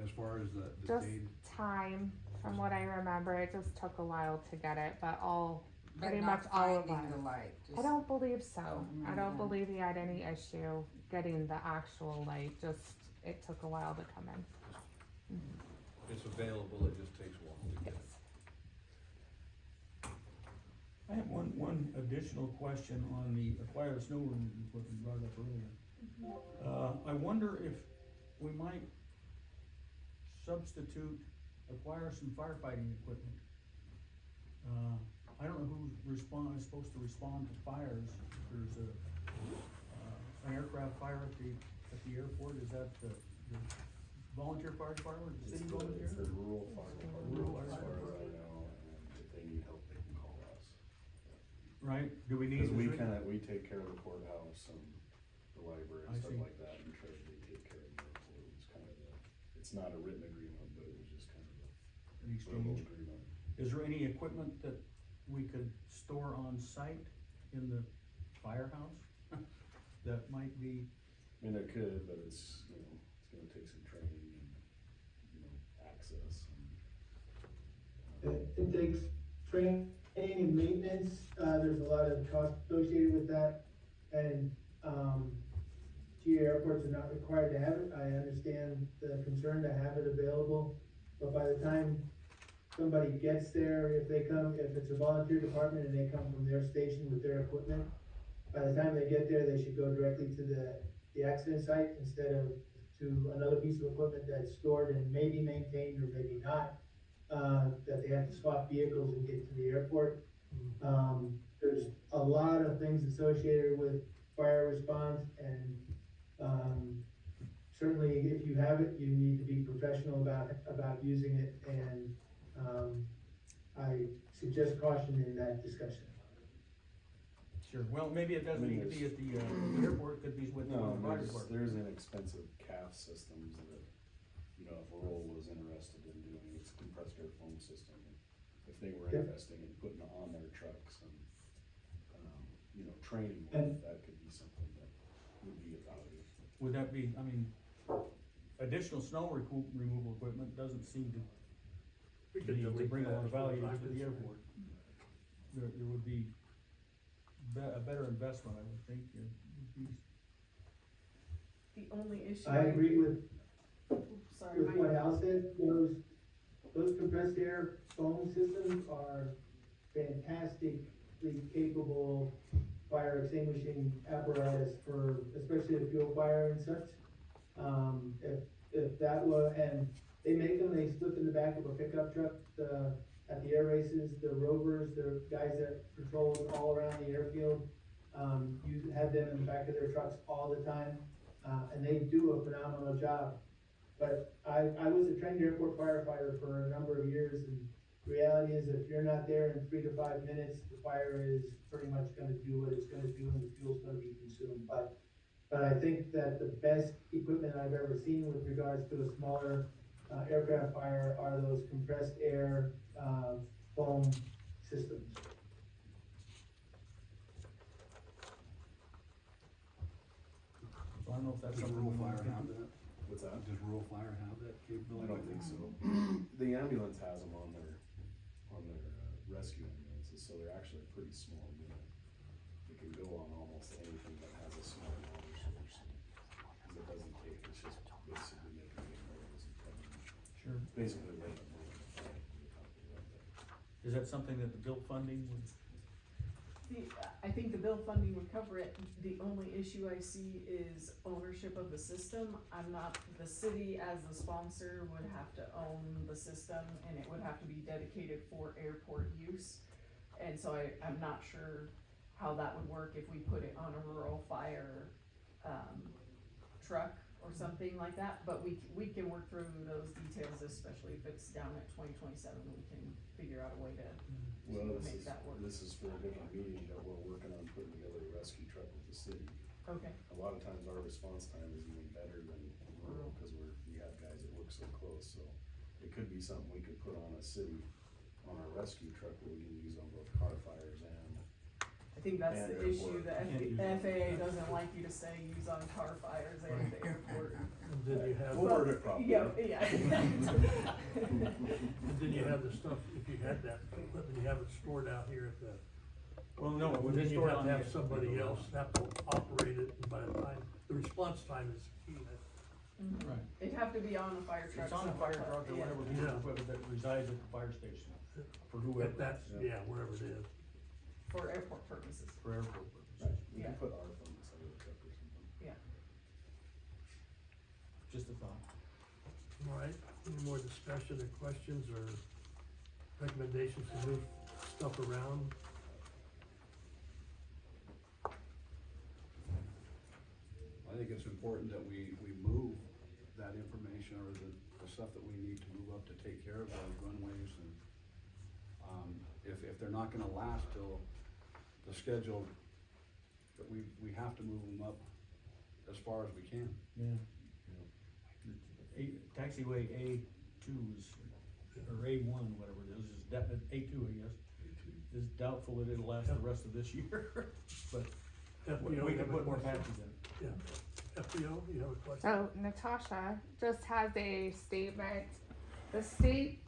as far as the Just date? time, from what I remember, it just took a while to get it, but But pretty not much all of finding it. the light, I just- don't believe so. I don't Mm. believe he had any issue getting the actual light. Just it took a while to come in. It's available, it just takes a while to get it. Yes. I have one additional question on the acquire snow removal equipment brought up earlier. I wonder if we might substitute, acquire some firefighting equipment. I don't know who's is supposed to respond to fires. If there's an aircraft fire at the airport, is that the volunteer fire department, the city volunteer? It's the rural fire department, Rural as fire far as department. I know, and if they need help, they can call us. Right, do we need? Cause we take care of the courthouse and the library and I stuff see. like that, and Treasury take care of the airport. It was kind of it's not a written agreement, but it was just kind of An a verbal exchange. agreement. Is there any equipment that we could store on site in the firehouse? That might be, I mean, there could, but it's, it's gonna take some training and, access and. It takes training and maintenance, there's a lot of cost associated with that, and, GA airports are not required to have it. I understand the concern to have it available, but by the time somebody gets there, if it's a volunteer department and they come from their station with their equipment, by the time they get there, they should go directly to the accident site instead of to another piece of equipment that's stored and maybe maintained or maybe not, that they have to swap vehicles and get to the airport. There's a lot of things associated with fire response, and, certainly if you have it, you need to be professional about using it, and, I suggest caution in that discussion. sure, well, maybe it doesn't I mean, need to be at the airport, it could be with the No, fire there's department. inexpensive CAF systems that, if Earl was interested in doing, it's a compressed air foam system. If they were Yep. investing in putting it on their trucks and, training And- with, that could be something that would be of value. Would that be, I mean, additional snow removal equipment doesn't seem to We could to delete bring a lot that of value as far as to I'm the concerned. airport. There would be a better investment, I would think, would be. The only issue. I agree with Sorry, with what Mike. Hal said. Those compressed air foam systems are fantastically capable fire extinguishing apparatus for, especially a fuel fire and such. If that were, and they make them, they slip in the back of a pickup truck, at the air races, the rovers, the guys that patrol all around the airfield, you have them in the back of their trucks all the time, and they do a phenomenal job. But I was a trained airport firefighter for a number of years, and reality is if you're not there in 3 to 5 minutes, the fire is pretty much gonna do what it's gonna do and the fuel's gonna be consumed. But I think that the best equipment I've ever seen with regards to a smaller, aircraft fire are those compressed air, foam systems. So I don't know if that's Does something. rural we wanna fire get have into. that? What's that? Does rural fire have that I capability? don't think so. The ambulance has them on their rescue ambulances, so they're actually a pretty small unit. It can go on almost anything that has a small water source. Cause it doesn't take, it's just basically making noise and Sure. basically letting it move. The company up there. Is that something that the bill funding would? I think the bill funding would cover it. The only issue I see is ownership of the system. The city as the sponsor would have to own the system and it would have to be dedicated for airport use. And so I'm not sure how that would work if we put it on a rural fire, truck or something like that. But we can work through those details, especially if it's down at 2027, we can figure out a way to Well, make that work. this is for a different meeting, but we're working on putting together a rescue truck with the city. Okay, A lot of times our response time is even better than rural, cause we have guys that work so close, so it could be something we could put on a city, on our rescue truck that we can use on both car fires and, I think that's And the issue, airport. the Can't use it. FAA doesn't like you to say use on car fires and the airport. And then you have, we'll word it properly. Yeah, yeah. and then you have the stuff, if you had that equipment, you have it stored out here at the, Well, no, it would then be you stored have on to have the. somebody else have to operate it, and by the time, the response time is key. Mhm. Right. It'd have to be on a fire truck. It's on a somewhere, fire truck or yeah. whatever piece of equipment that resides at the fire station, for whoever, If that's, yeah, wherever it is. For airport purposes, for airport Right, purposes. we can Yeah. put our phone inside of the truck or something. yeah. Just a thought. All right, any more discussion or questions or recommendations to move stuff around? I think it's important that we move that information or the stuff that we need to move up to take care of those runways and, if they're not gonna last till the schedule, that we have to move them up as far as we can. Yeah. Taxiway A2 is, or A1, whatever it is A2, I guess, is doubtful that it'll last the rest of this year, but we FBO, you can have a put more question? patches in. Yeah, FBO, you have a question? So Natasha just has a statement. The state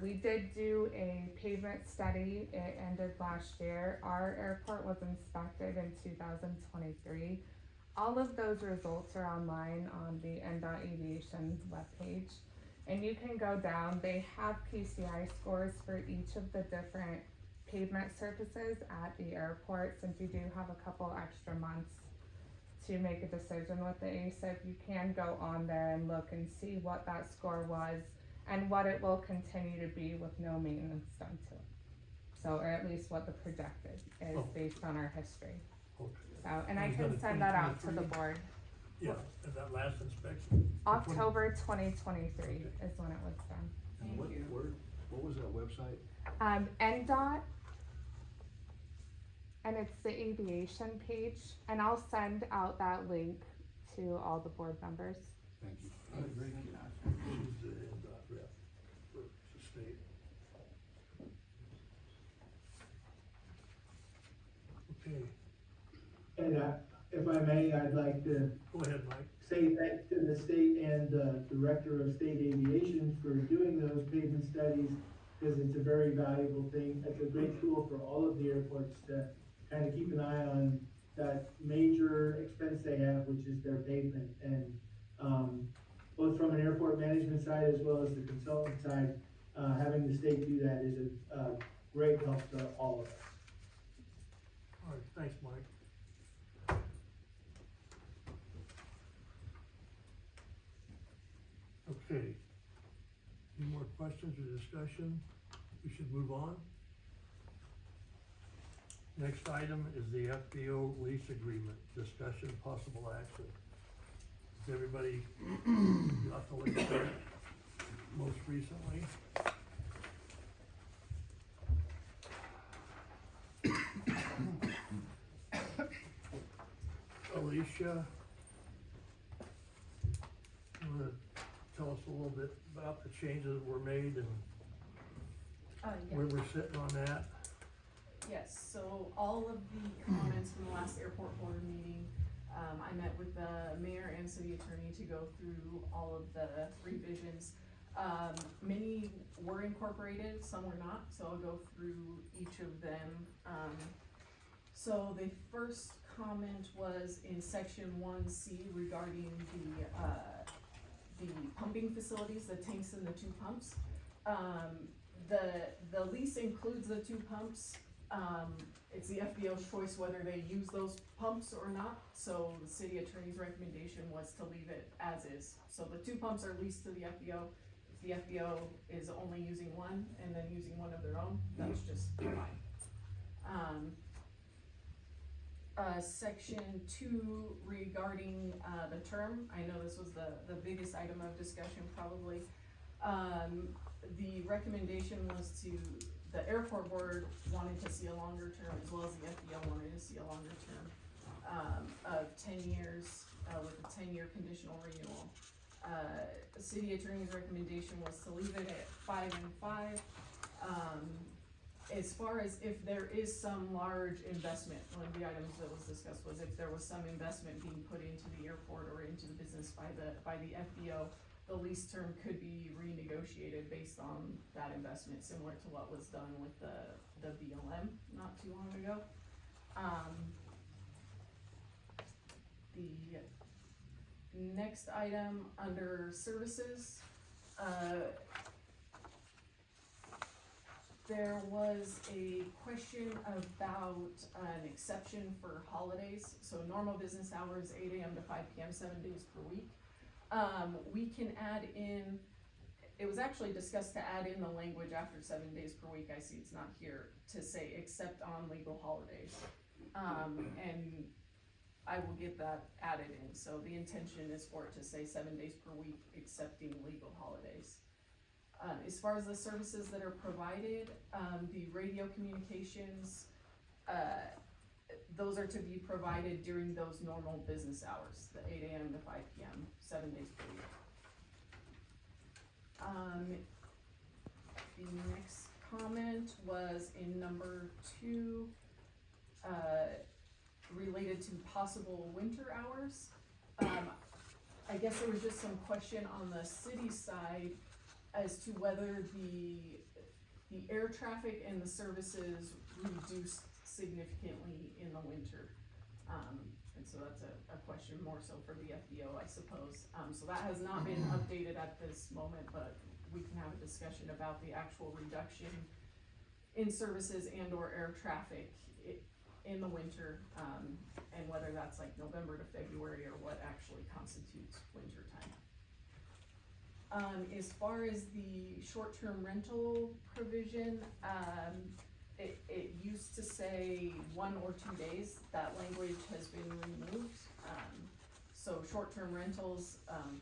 we did do a pavement study. It ended last year. Our airport was inspected in 2023. All of those results are online on the NDOT Aviation webpage. And you can go down, they have PCI scores for each of the different pavement surfaces at the airport. Since you do have a couple extra months to make a decision with the ASIP, you can go on there and look and see what that score was and what it will continue to be with no maintenance done to it. So, or at least what the projected is based on our history. Okay. So, and I Was that can in send that out to the 2023? board. Yeah, and that last inspection? October 2023 is when it was done. And what, What was that website? NDOT, and it's the aviation page, and I'll send out that link to all the board members. Thank you. She's the NDOT rep for the state. Okay, And, if I may, I'd like to go ahead, Mike. say thanks to the state and the Director of State Aviation for doing those pavement studies, because it's a very valuable thing. It's a great tool for all of the airports to kind of keep an eye on that major expense they have, which is their pavement. And, both from an airport management side as well as the consultant side, having the state do that is a great help to all of us. All right, thanks, Mike. Okay. Any more questions or discussion? We should move on. Next item is the FBO lease agreement, discussion, possible action. Has everybody got the list there most recently? Alicia, you wanna tell us a little bit about the changes that were made and Yeah. where we're sitting on that? Yes, so all of the comments from the last airport board meeting, I met with the mayor and city attorney to go through all of the revisions. Many were incorporated, some were not, so I'll go through each of them. So the first comment was in section 1C regarding the pumping facilities, the tanks and the two pumps. The lease includes the two pumps. It's the FBO's choice whether they use those pumps or not, so the city attorney's recommendation was to leave it as is. So the two pumps are leased to the FBO. If the FBO is only using one and then using one of their own, that's just fine. Section 2 regarding, the term, I know this was the biggest item of discussion probably. The recommendation was the airport board wanted to see a longer term, as well as the FBO wanted to see a longer term, of 10 years, with a 10-year conditional renewal. The city attorney's recommendation was to leave it at 5 and 5. As far as if there is some large investment, one of the items that was discussed was if there was some investment being put into the airport or into the business by the FBO, the lease term could be renegotiated based on that investment, similar to what was done with the BLM not too long ago. The next item under services, there was a question about an exception for holidays, so normal business hours, 8 AM to 5 PM, 7 days per week. We can add in, it was actually discussed to add in the language after 7 days per week, I see it's not here, to say except on legal holidays. And I will get that added in, so the intention is for it to say 7 days per week, excepting legal holidays. As far as the services that are provided, the radio communications, those are to be provided during those normal business hours, the 8 AM to 5 PM, 7 days per week. The next comment was in number 2, related to possible winter hours. I guess there was just some question on the city side as to whether the air traffic and the services reduced significantly in the winter. And so that's a question more so for the FBO, I suppose. So that has not been updated at this moment, but we can have a discussion about the actual reduction in services and or air traffic in the winter, and whether that's like November to February or what actually constitutes winter time. As far as the short-term rental provision, it used to say 1 or 2 days. That language has been removed. So short-term rentals,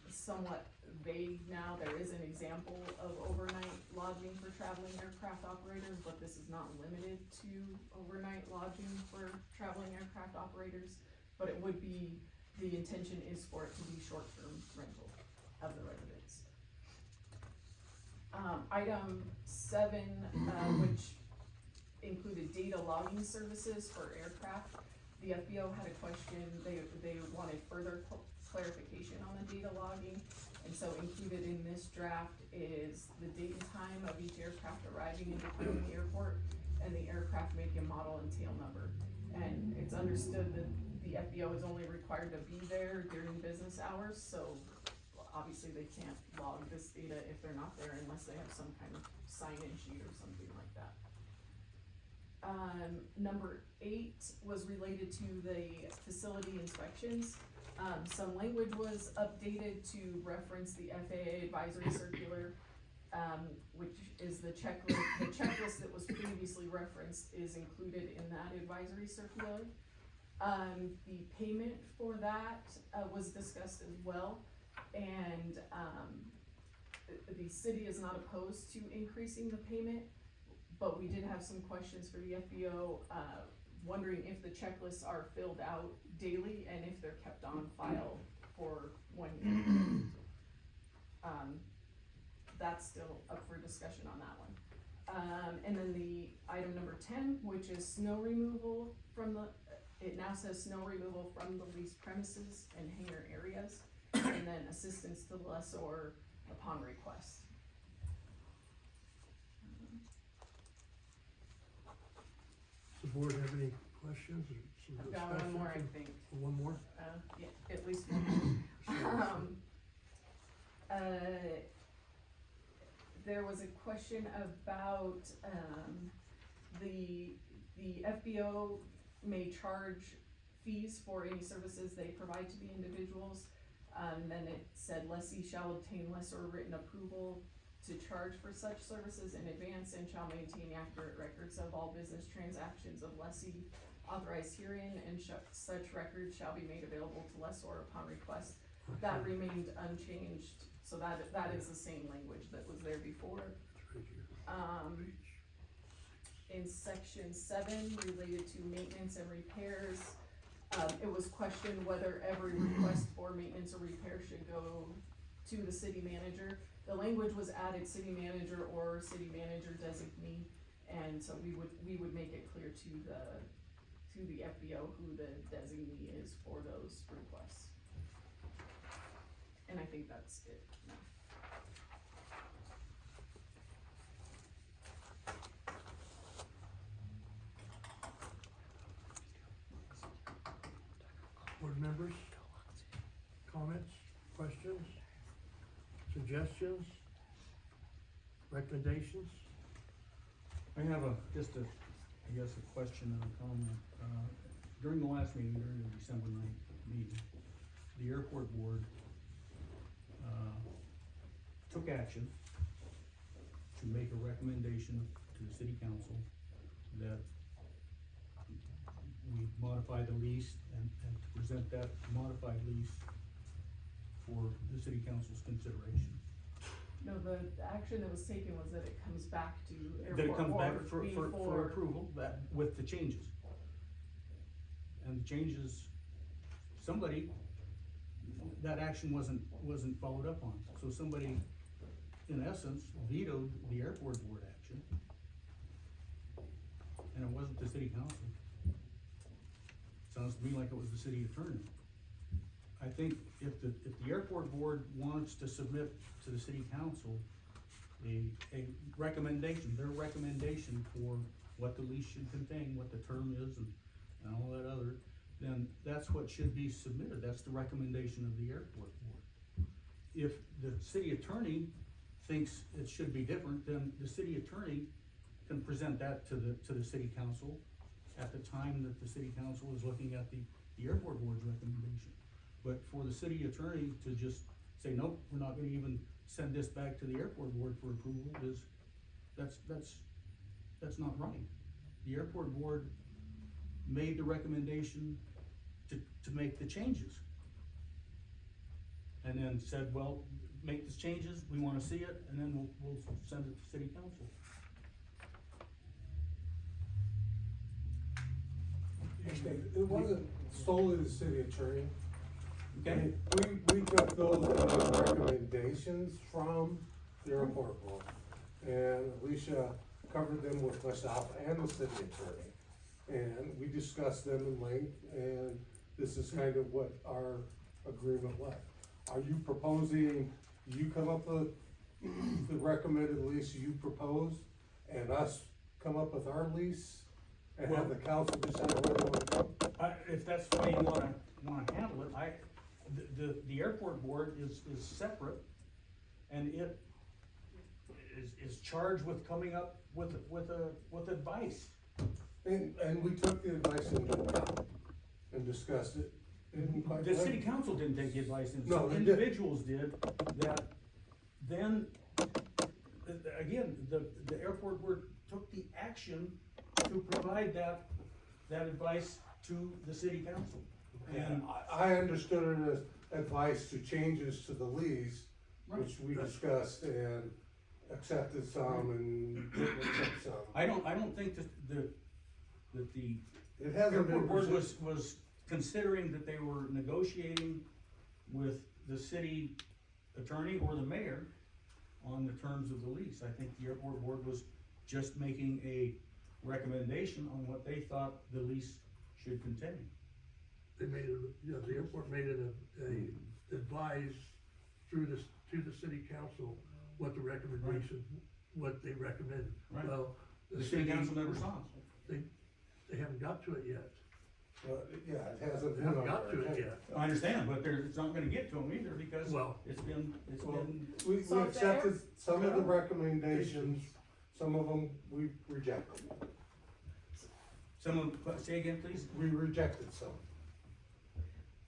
somewhat vague now. There is an example of overnight lodging for traveling aircraft operators, but this is not limited to overnight lodging for traveling aircraft operators. But it would be, the intention is for it to be short-term rental of the residents. Item 7, which included data logging services for aircraft. The FBO had a question, they wanted further clarification on the data logging, and so included in this draft is the date and time of each aircraft arriving and departing the airport, and the aircraft make and model and tail number. And it's understood that the FBO is only required to be there during business hours, so obviously they can't log this data if they're not there unless they have some kind of sign-in sheet or something like that. Number 8 was related to the facility inspections. Some language was updated to reference the FAA advisory circular, which is the checklist. The checklist that was previously referenced is included in that advisory circular. The payment for that was discussed as well, and the city is not opposed to increasing the payment, but we did have some questions for the FBO wondering if the checklists are filled out daily and if they're kept on file for 1 year. That's still up for discussion on that one. And then the item number 10, which is snow removal from the, it now says snow removal from the leased premises and hangar areas, and then assistance to the lessor upon request. Does the board have any questions or some I've got one more, I discussion? think. One more? Yeah, at least one. There was a question about, the FBO may charge fees for any services they provide to the individuals. Then it said lessee shall obtain lessor written approval to charge for such services in advance and shall maintain accurate records of all business transactions of lessee authorized herein, and such records shall be made available to lessor upon request. That remained unchanged, so that is the same language that was there before. It's right here. In section 7, related to maintenance and repairs, it was questioned whether every request for maintenance or repair should go to the city manager. The language was added city manager or city manager designee, and so we would make it clear to the FBO who the designee is for those requests. And I think that's it now. Board members, comments, questions, suggestions, recommendations? I have I guess a question and a comment. During the last meeting, during the December 9th meeting, the airport board, took action to make a recommendation to the city council that we modify the lease and to present that modified lease for the city council's consideration. No, the action that was taken was that it comes back to That it airport comes back board for before. approval, that, with the changes. And the changes, that action wasn't followed up on, so somebody, in essence, vetoed the airport board action. And it wasn't the city council. Sounds to me like it was the city attorney. I think if the airport board wants to submit to the city council a recommendation, their recommendation for what the lease should contain, what the term is and all that other, then that's what should be submitted, that's the recommendation of the airport board. If the city attorney thinks it should be different, then the city attorney can present that to the city council at the time that the city council is looking at the airport board's recommendation. But for the city attorney to just say, nope, we're not gonna even send this back to the airport board for approval, that's not right. The airport board made the recommendation to make the changes. And then said, well, make these changes, we wanna see it, and then we'll send it to city council. It wasn't solely the city attorney. Okay? We took those recommendations from the airport board, and Alicia covered them with myself and the city attorney. And we discussed them in length, and this is kind of what our agreement was. Are you proposing, you come up with the recommended lease you propose, and us come up with our lease, and have the council decide where they want to go? If that's the way you wanna handle it, the airport board is separate, and it is charged with coming up with advice. And we took the advice into account and discussed it. in quite The city length. council didn't take the advice, and No, some they didn't. individuals did, that then, again, the airport board took the action to provide that advice to the city council. And I understood it as advice to changes to the lease, Right. which we discussed and accepted some and didn't accept some. I don't think that the It hasn't been. Airport board was considering that they were negotiating with the city attorney or the mayor on the terms of the lease. I think the airport board was just making a recommendation on what they thought the lease should contain. They made it, you know, the airport made it a advise through this, to the city council, what the recommendation, what they recommended. Right. Well, The city council never saw it. They haven't got to it yet. Yeah, it hasn't They been haven't on got our to it agenda. yet. I understand, but it's not gonna get to them either because Well- it's been, Well, we So if the air- accepted some of the recommendations, some of them we rejected. someone, say again, please? We rejected some.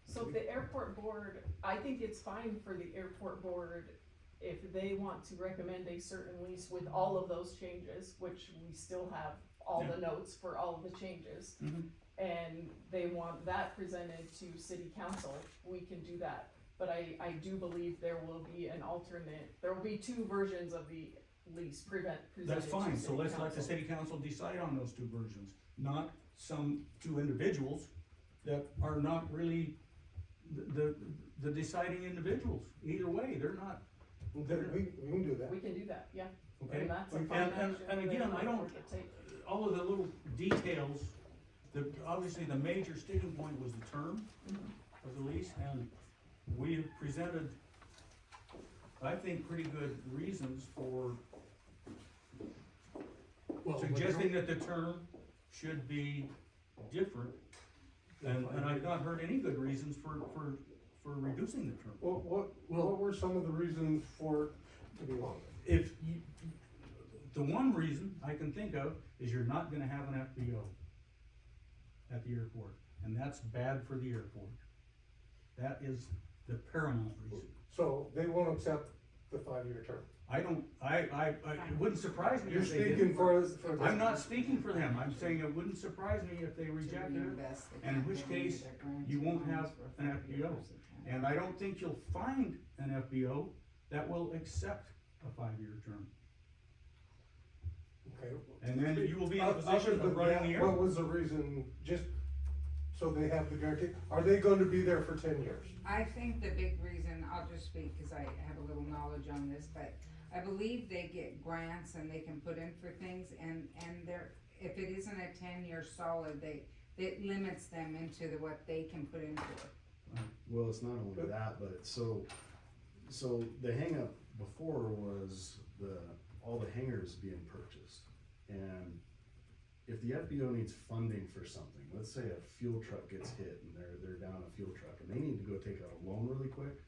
So the airport board, I think it's fine for the airport board if they want to recommend a certain lease with all of those changes, which we still have all the notes for all of the changes. Mhm. And they want that presented to city council, we can do that. But I do believe there will be an alternate, there will be two versions of the lease presented to That's fine, so city let's let the council. city council decide on those two versions, not some two individuals that are not really the deciding individuals. Either way, they're not, Okay, we can do that. We can do that, yeah. okay? And that's a And, fine and, action. and that again, the I don't, board could take. all of the little details, obviously the major sticking point was the term of the lease, and we have presented, I think, pretty good reasons for Well, suggesting that the term should be different, and I've not heard any good reasons for reducing the term. What were some of the reasons for it to be longer? If you, the one reason I can think of is you're not gonna have an FBO at the airport, and that's bad for the airport. That is the paramount reason. So they won't accept the 5-year term. It wouldn't surprise me You're if they speaking didn't. for this. I'm not speaking for them, I'm saying it wouldn't surprise me if they rejected it, and in which case, you won't have an FBO. And I don't think you'll find an FBO that will accept a 5-year term. Okay. And then you will be in a Other position than of running that, the what airport. was the reason, just so they have the guarantee? Are they going to be there for 10 years? I think the big reason, I'll just speak because I have a little knowledge on this, but I believe they get grants and they can put in for things and they're, if it isn't a 10-year solid, it limits them into what they can put in for. Well, it's not only that, but so the hang up before was all the hangars being purchased. And if the FBO needs funding for something, let's say a fuel truck gets hit and they're down a fuel truck and they need to go take out a loan really quick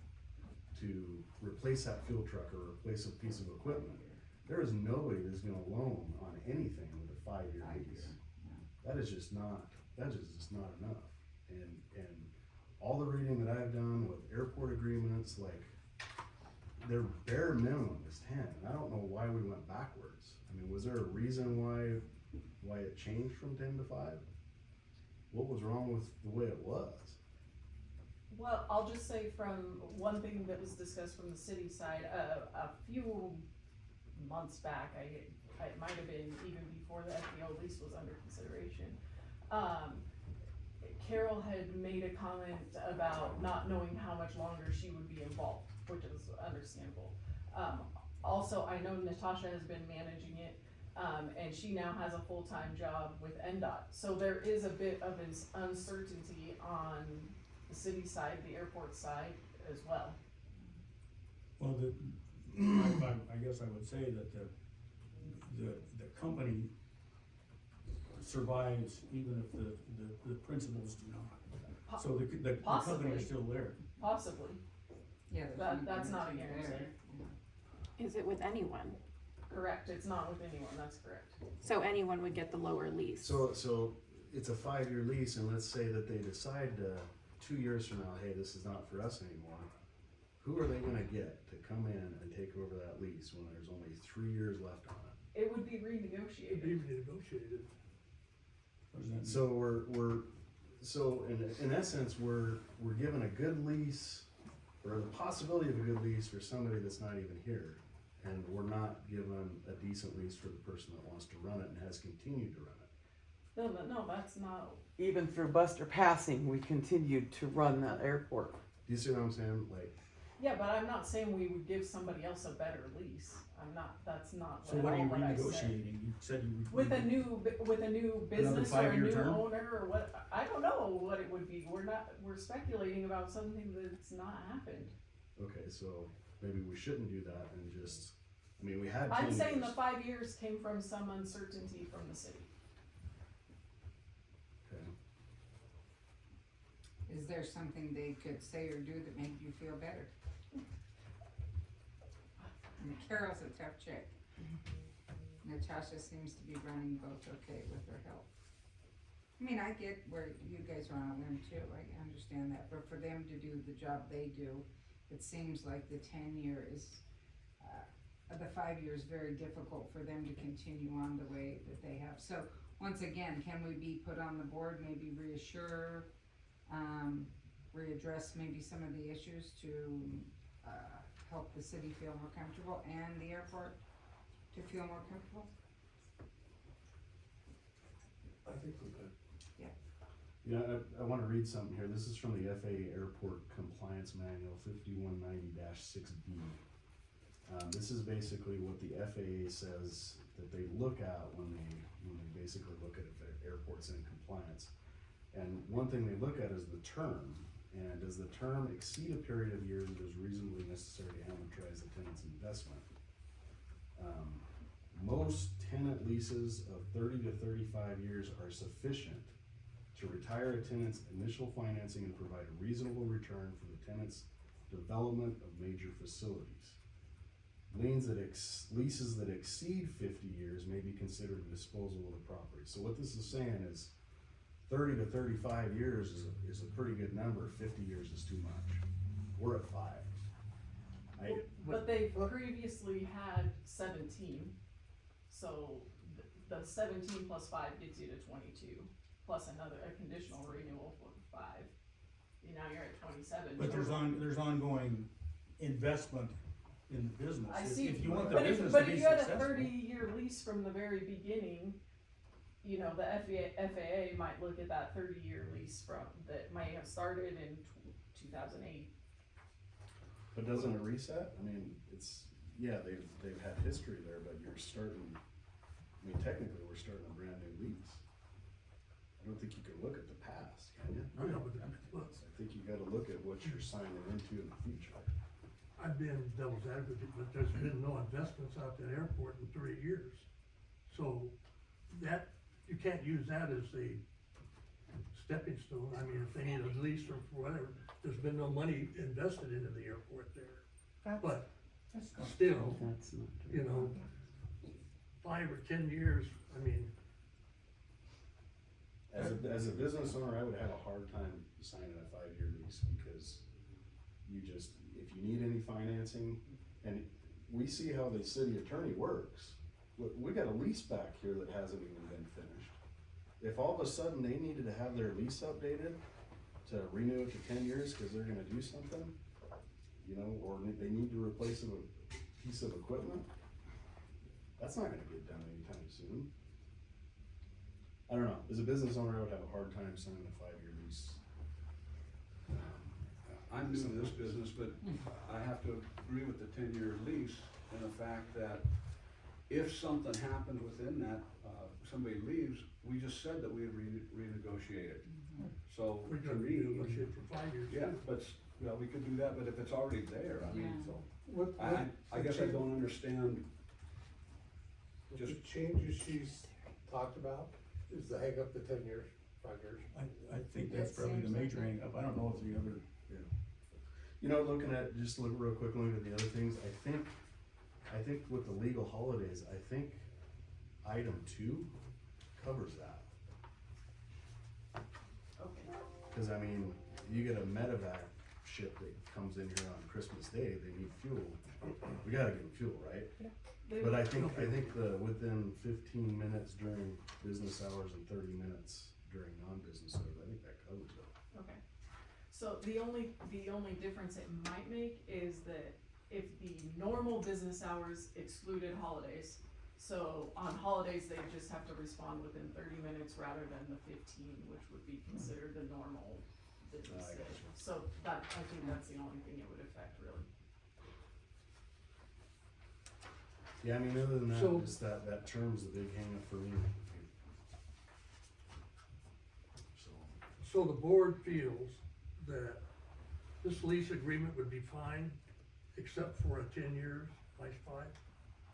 to replace that fuel truck or replace a piece of equipment, there is nobody that's gonna loan on anything with a 5-year lease. That is just not enough. And all the reading that I've done with airport agreements, like, their bare minimum is 10, and I don't know why we went backwards. I mean, was there a reason why it changed from 10 to 5? What was wrong with the way it was? Well, I'll just say from one thing that was discussed from the city side, a few months back, it might have been even before the FBO lease was under consideration. Carol had made a comment about not knowing how much longer she would be involved, which is understandable. Also, I know Natasha has been managing it, and she now has a full-time job with NDOT. So there is a bit of uncertainty on the city side, the airport side as well. Well, I guess I would say that the company survives even if the principals do not. So the company Possibly. is still there. Possibly. Yeah, That's not a guarantee guarantee. Is it with anyone? Correct, it's not with anyone, that's correct. So anyone would get the lower lease? So it's a 5-year lease, and let's say that they decide 2 years from now, hey, this is not for us anymore. Who are they gonna get to come in and take over that lease when there's only 3 years left on it? It would be renegotiated. Be renegotiated. What does that mean? So so in essence, we're given a good lease, or the possibility of a good lease for somebody that's not even here. And we're not given a decent lease for the person that wants to run it and has continued to run it. No, that's not, Even through Buster passing, we continued to run that airport. Do you see what I'm saying? Like, yeah, but I'm not saying we would give somebody else a better lease. I'm not, that's not So at what are all you what I said. renegotiating? You said you. With a new business or a 5-year new term? owner or what, I don't know what it would be. We're speculating about something that's not happened. okay, so maybe we shouldn't do that and just, I mean, we had 10 I'm saying years. the 5 years came from some uncertainty from the city. Okay. Is there something they could say or do that made you feel better? And Carol's a tough chick. Natasha seems to be running both okay with her health. I mean, I get where you guys are on a limb too, I understand that, but for them to do the job they do, it seems like the 10-year is, the 5 years very difficult for them to continue on the way that they have. So, once again, can we be put on the board, maybe reassure, readdress maybe some of the issues to, help the city feel more comfortable and the airport to feel more comfortable? I think we could. Yeah, I wanna read something here. This is from the FAA Airport Compliance Manual 5190-6B. This is basically what the FAA says that they look at when they basically look at if an airport's in compliance. And one thing they look at is the term, and does the term exceed a period of years that is reasonably necessary to amortize the tenant's investment? Most tenant leases of 30 to 35 years are sufficient to retire a tenant's initial financing and provide a reasonable return for the tenant's development of major facilities. Leases that exceed 50 years may be considered a disposal of the property. So what this is saying is 30 to 35 years is a pretty good number, 50 years is too much. We're at 5. But they previously had 17, so the 17 plus 5 gets you to 22, plus a conditional renewal for 5. Now you're at 27. But there's ongoing investment in the business. I If- see, If you want the but business if, to but be if you had a successful. 30-year lease from the very beginning, you know, the FAA might look at that 30-year lease that might have started in 2008. But doesn't it reset? I mean, yeah, they've had history there, but you're starting, I mean, technically, we're starting a brand new lease. I don't think you can look at the past, can you? I know, but I think you gotta look at what you're signing into in the future. I've been devil's advocate, but there's been no investments out at the airport in 3 years. So that, you can't use that as a stepping stone. I mean, if they need a lease or whatever, there's been no money invested into the airport there. But still, That's not true. you know, 5 or 10 years, I mean, As a business owner, I would have a hard time signing a 5-year lease because if you need any financing, and we see how the city attorney works. We got a lease back here that hasn't even been finished. If all of a sudden they needed to have their lease updated to renew it to 10 years because they're gonna do something, you know, or they need to replace a piece of equipment, that's not gonna get done anytime soon. I don't know, as a business owner, I would have a hard time signing a 5-year lease. I'm new to this business, but I have to agree with the 10-year lease and the fact that if something happens within that, somebody leaves, we just said that we'd renegotiate it. So, we're to gonna me, renegotiate for 5 years. yeah, but, well, we could do that, but if it's already there, I mean, Yeah. What, I guess I don't understand. the just- changes she's talked about is to hang up the 10 years, 5 years. I think that's That probably the seems like major it. hangup. I don't know if the other. You know, just look real quick, looking at the other things, I think with the legal holidays, I think item 2 covers that. Okay. Cause I mean, you get a medevac ship that comes in here on Christmas Day, they need fuel, we gotta give them fuel, right? But I think within 15 minutes during business hours and 30 minutes during non-business hours, I think that covers it. Okay, so the only difference it might make is that if the normal business hours excluded holidays, So on holidays, they just have to respond within 30 minutes rather than the 15, which would be considered the normal business I day. gotcha. So that, I think that's the only thing it would affect, really. Yeah, I mean, other than that, So- just that term's the big hang up for me. So, So the board feels that this lease agreement would be fine, except for a 10 years, like 5?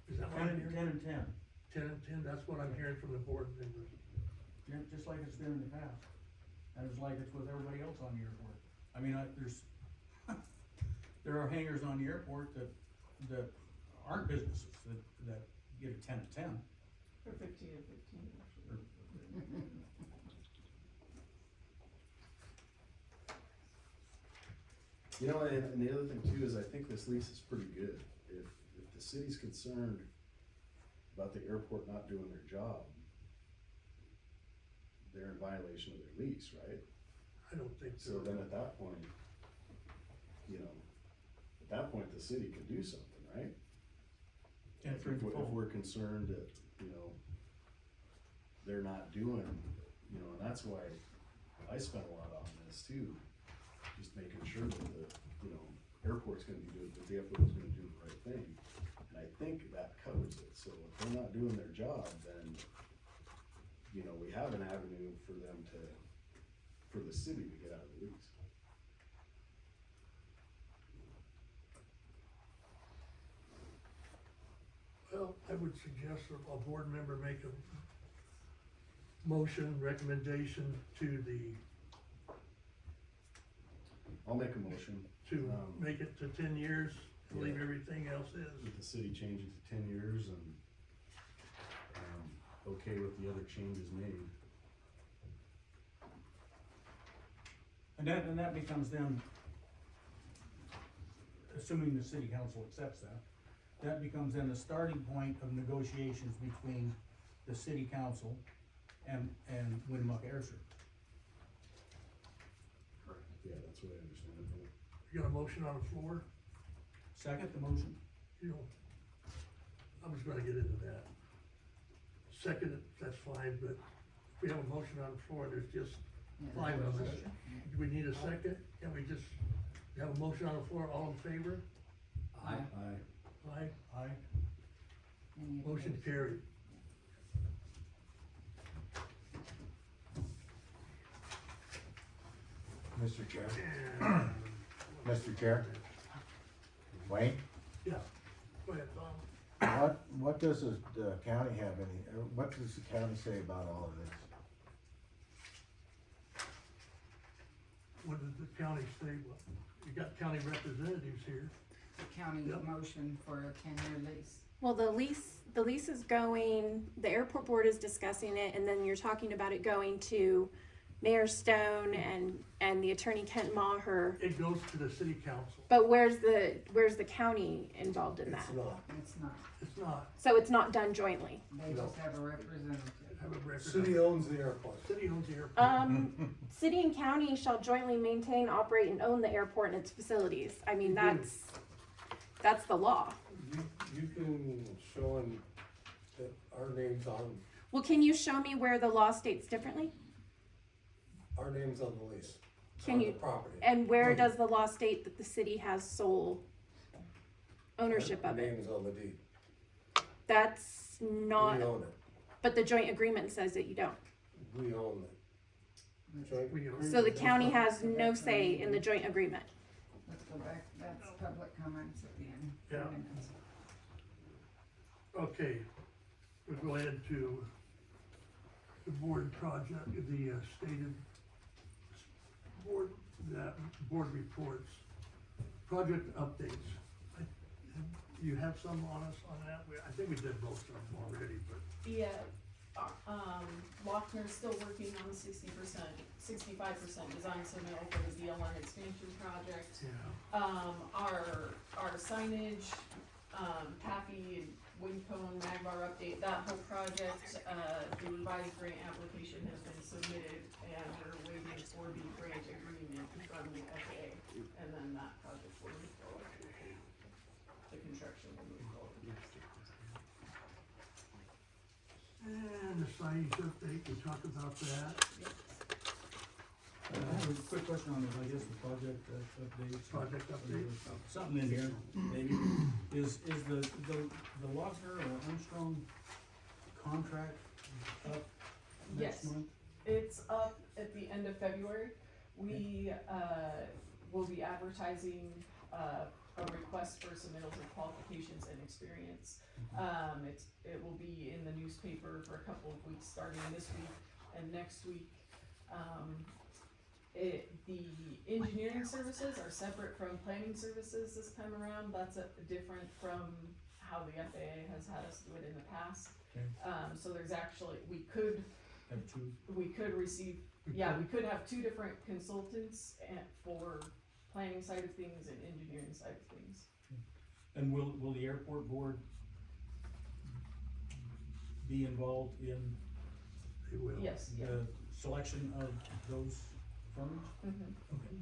Is that what I'm 10 hearing? and 10, 10 and 10, that's what I'm hearing from the board members. yeah, just like it's been in the past. And it's like it's with everybody else on the airport. I mean, there's, there are hangars on the airport that aren't businesses, that get a 10 and 10. Or 15 and 15, actually. you know, and the other thing too is I think this lease is pretty good. If the city's concerned about the airport not doing their job, they're in violation of their lease, right? I don't think So so. then at that point, you know, at that point, the city can do something, right? And If we're concerned that, you know, they're not doing, you know, and that's why I spent a lot on this too. Just making sure that the, you know, airport's gonna be doing, that the airport's gonna do the right thing. And I think that covers it, so if they're not doing their job, then, you know, we have an avenue for them to, for the city to get out of the lease. Well, I would suggest a board member make a motion, recommendation to I'll make a motion. make it to 10 years, and leave everything else is. With the city change it to 10 years and, okay with the other changes made. And that becomes then, assuming the city council accepts that becomes then the starting point of negotiations between the city council and Winnemucca Airstrip. Yeah, that's what I understand it. You got a motion on the floor? Second the motion? You know, I was gonna get into that. Second, that's fine, but if we have a motion on the floor, there's just Yeah, 5 of us. that's- Do we need a second? Can we just have a motion on the floor, all in favor? Aye. Aye, Aye. Any motion opposed? carried. Mr. Chair, Mr. Chair, Wayne, Yeah, go ahead, Tom. what does the county have what does the county say about all of this? What did the county say? Well, you got county representatives here. The county Yep. motion for a 10-year lease. Well, the lease is going, the airport board is discussing it, and then you're talking about it going to Mayor Stone and the attorney Kent Maher. It goes to the city council. But where's the county involved in that? It's not. It's not, It's not. So it's not done jointly. they just have a representative. Have a record. City owns the airport. City owns the airport. City and county shall jointly maintain, operate, and own the airport and its facilities. I mean, that's the law. You can show them that our name's on, Well, can you show me where the law states differently? our name's on the lease. Can on the you- property. And where does the law state that the city has sole ownership Our of it? name's on the deed. That's We not, own it. but the joint agreement says that you don't. We own it. Joint We own- agreement So the does county not- has no say in the joint agreement. Let's go back, that's public comments at the end. Yeah. Minutes. Okay, we'll go ahead to the board project, the stated board reports, project updates. You have some on us on that? I think we did most of them already, but Yeah, Lochner's still working on 65% design submittal for the DLN expansion project. yeah. Our signage, Pappy and Windcone, Magbar update, that whole project, the revised grant application has been submitted and we're waiting for the grant agreement from the FAA. And then that project will move forward. The construction will move forward. Friday's update, we talked about that, I have a quick question on this, I guess, the project updates. project update. Something in here, maybe, is the Lochner or Armstrong contract up next Yes. month? It's up at the end of February. We, will be advertising, a request for submittals of qualifications and experience. It will be in the newspaper for a couple of weeks, starting this week and next week. The engineering services are separate from planning services this time around. That's different from how the FAA has had us do it in the past. Okay. So there's actually, we could receive, we could have two different consultants for planning side of things and engineering side of things. And will the airport board be involved in They will. Yes, yeah. the selection of those firms? Mhm. Okay.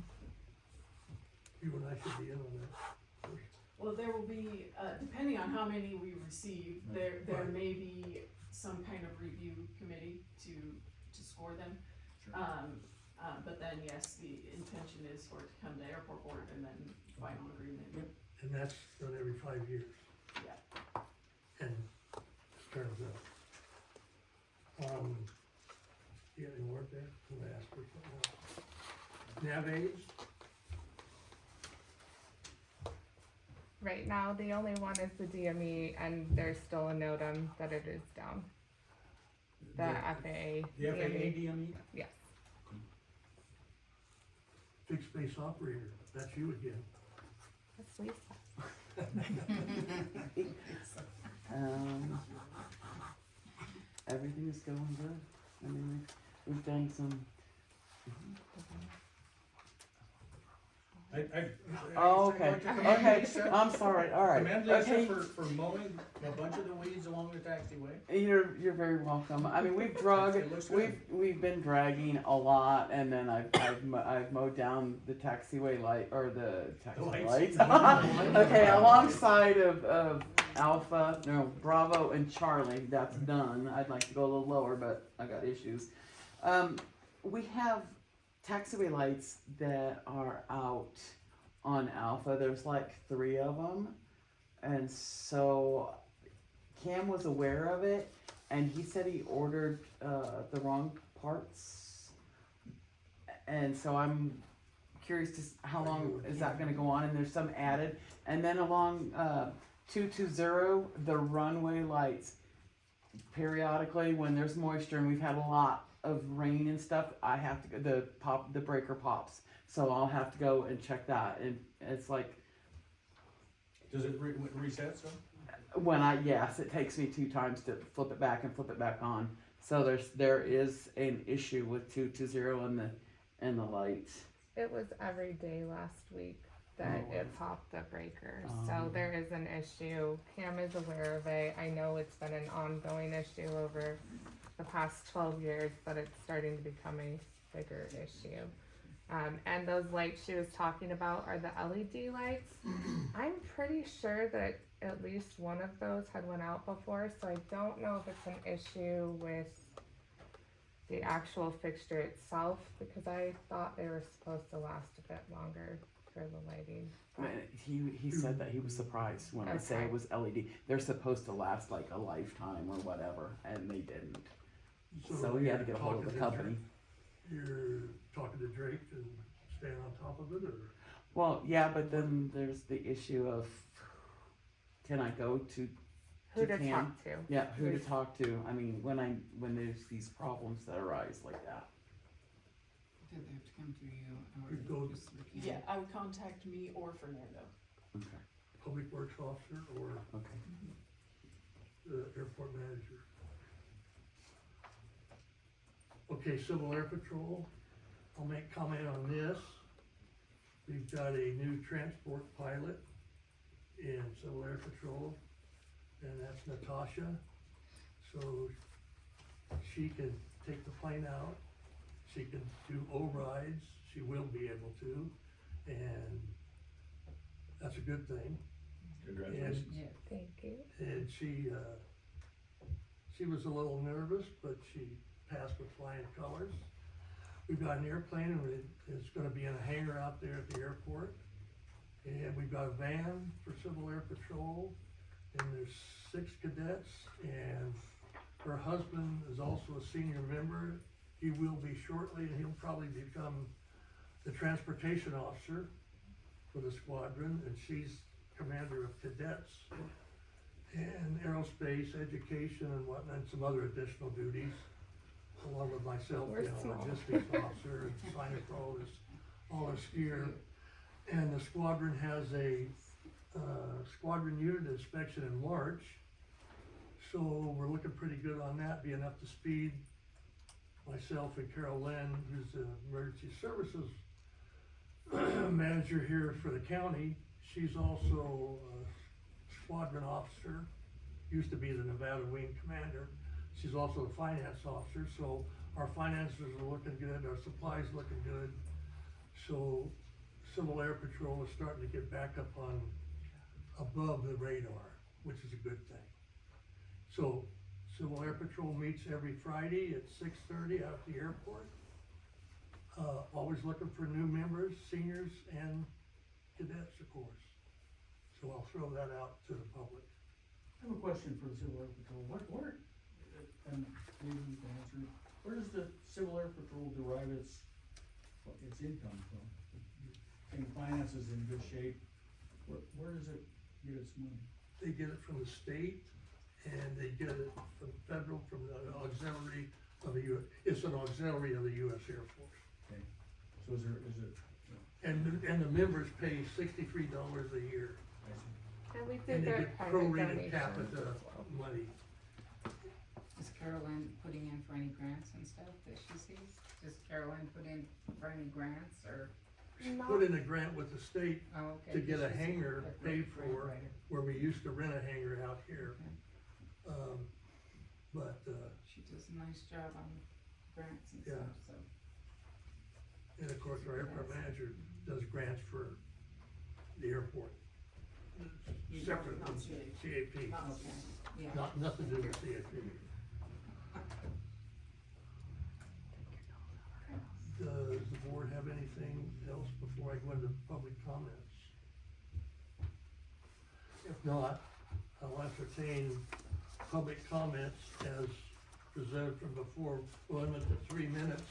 You and I should be in on that first. Well, there will be, depending on how many we receive, there Right. may be some kind of review committee to score them. Sure. But then, yes, the intention is for it to come to airport board and then final agreement. Yep. And that's done every 5 years. Yeah. And terms out. You got any more there? I'm gonna ask for something else. Nav aids, Right now, the only one is the DME, and there's still a NOTAM that it is down. The FAA. The FAA DME. DME? Yes. fixed base operator, that's you again. That's Lisa. Everything's going good. I mean, we've done some. Oh, okay. Okay. I'm sorry. All right. Commend Lisa Okay. for mowing a bunch of the weeds along the taxiway. You're very welcome. I mean, we've drug, It looks good. we've been dragging a lot, and then I've mowed down the taxiway light or the taxiway lights. lights. Okay, alongside of Alpha, no, Bravo and Charlie. That's done. I'd like to go a little lower, but I got issues. We have taxiway lights that are out on Alpha. There's like 3 of them, and so Cam was aware of it, and he said he ordered the wrong parts, and so I'm curious to how long is that going to go on. And there's some added, and then along 220, the runway lights. Periodically, when there's moisture, and we've had a lot of rain and stuff, I have to go, the breaker pops, so I'll have to go and check that, and it's like Does it reset so? yes, it takes me 2 times to flip it back and flip it back on. So there is an issue with 220 and the lights. It was every day last week that Oh. it popped the breaker, so there is an issue. Cam is aware of it. I know it's been an ongoing issue over the past 12 years, but it's starting to become a bigger issue. And those lights she was talking about are the LED lights. I'm pretty sure that at least one of those had went out before, so I don't know if it's an issue with the actual fixture itself, because I thought they were supposed to last a bit longer for the lighting. He said that he was surprised when I say Okay. it was LED. They're supposed to last like a lifetime or whatever, and they didn't. So he had to get a hold of the company. You're talking to Drake and staying on top of it, or? Well, yeah, but then there's the issue of, can I go to Who to Cam? talk to? Yeah, who to talk to? I mean, when there's these problems that arise like that. Do they have to come to you You or go- just the county? Yeah, I would contact me or Fernando. Okay. Public Works Officer or Okay. the airport manager? Okay, Civil Air Patrol, I'll make comment on this. We've got a new transport pilot in Civil Air Patrol, and that's Natasha. So she can take the plane out, she can do O-rides, she will be able to, and that's a good thing. Congratulations. Yeah. Thank you. And She was a little nervous, but she passed with flying colors. We've got an airplane, and it's gonna be in a hangar out there at the airport. And we've got a van for Civil Air Patrol, and there's 6 cadets, and her husband is also a senior member. He will be shortly, and he'll probably become the transportation officer for the squadron, and she's commander of cadets and aerospace, education and whatnot, and some other additional duties, along with myself, We're you know, small. logistics officer, and signing for all this gear. And the squadron has a, squadron unit inspection in March, so we're looking pretty good on that, being up to speed. Myself and Carol Lynn, who's the emergency services manager here for the county, she's also a squadron officer, used to be the Nevada Wing commander. She's also a finance officer, so our finances are looking good, our supplies looking good. So Civil Air Patrol is starting to get back up on, above the radar, which is a good thing. So Civil Air Patrol meets every Friday at 6:30 out at the airport. Always looking for new members, seniors, and cadets, of course. So I'll throw that out to the public. I have a question for the Civil Air Patrol. Where, and maybe you can answer, where does the Civil Air Patrol derive its income from? And finances in good shape, where does it get its money? They get it from the state, and they get it from federal, from the auxiliary of the it's an auxiliary of the US Air Force. Okay, so is it, And the members pay $63 a year, I see. And we and did they that get private prorated donations capita as well. money. Is Carolyn putting in for any grants and stuff that she sees? Does Carolyn put in for any grants or? Put in a grant with the state Oh, okay. to get a She's hangar a paid grant for, writer. where we used to rent a hangar out here. But, She does a nice job on grants and Yeah. stuff, so. and of course, our airport manager does grants for the airport. Separate from CAP, Okay, yeah. nothing to do with CAP. Does the board have anything else before I go into public comments? If not, I'll entertain public comments as presented from before, limit to 3 minutes.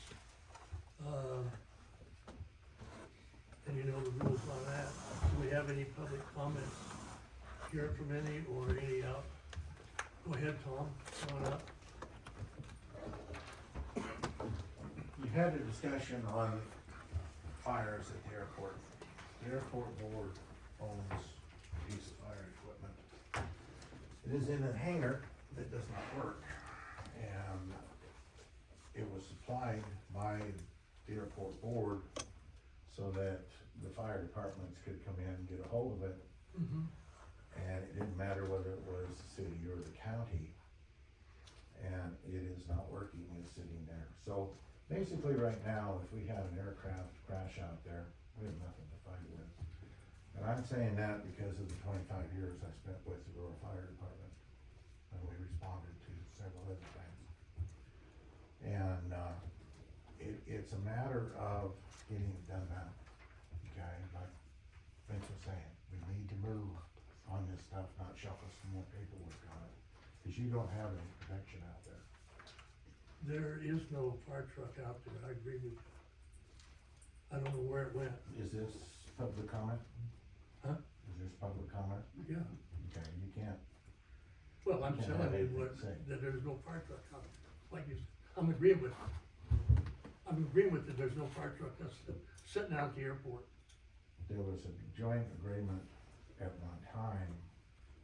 And you know the rules on that. Do we have any public comments? Hear from any or any out? Go ahead, Tom, come on up. You had a discussion on fires at the airport. The airport board owns a piece of fire equipment. It is in a hangar that does not work, and it was supplied by the airport board so that the fire departments could come in and get a hold of it. And it didn't matter whether it was the city or the county, and it is not working, it's sitting there. So basically, right now, if we had an aircraft crash out there, we have nothing to fight with. And I'm saying that because of the 25 years I spent with the Aurora Fire Department, and we responded to several other things. And, it's a matter of getting it done now, okay? Like Vince was saying, we need to move on this stuff, not shuffle some more paperwork on it, because you don't have any protection out there. There is no fire truck out there, I agree with you. I don't know where it went. Is this public comment? Huh? Is this public comment? Yeah, Okay, you can't. well, I'm Can't telling have you anything to say. that there's no fire truck out there, like you, I'm agreeing with you. I'm agreeing with that, there's no fire truck that's sitting out at the airport. There was a joint agreement at one time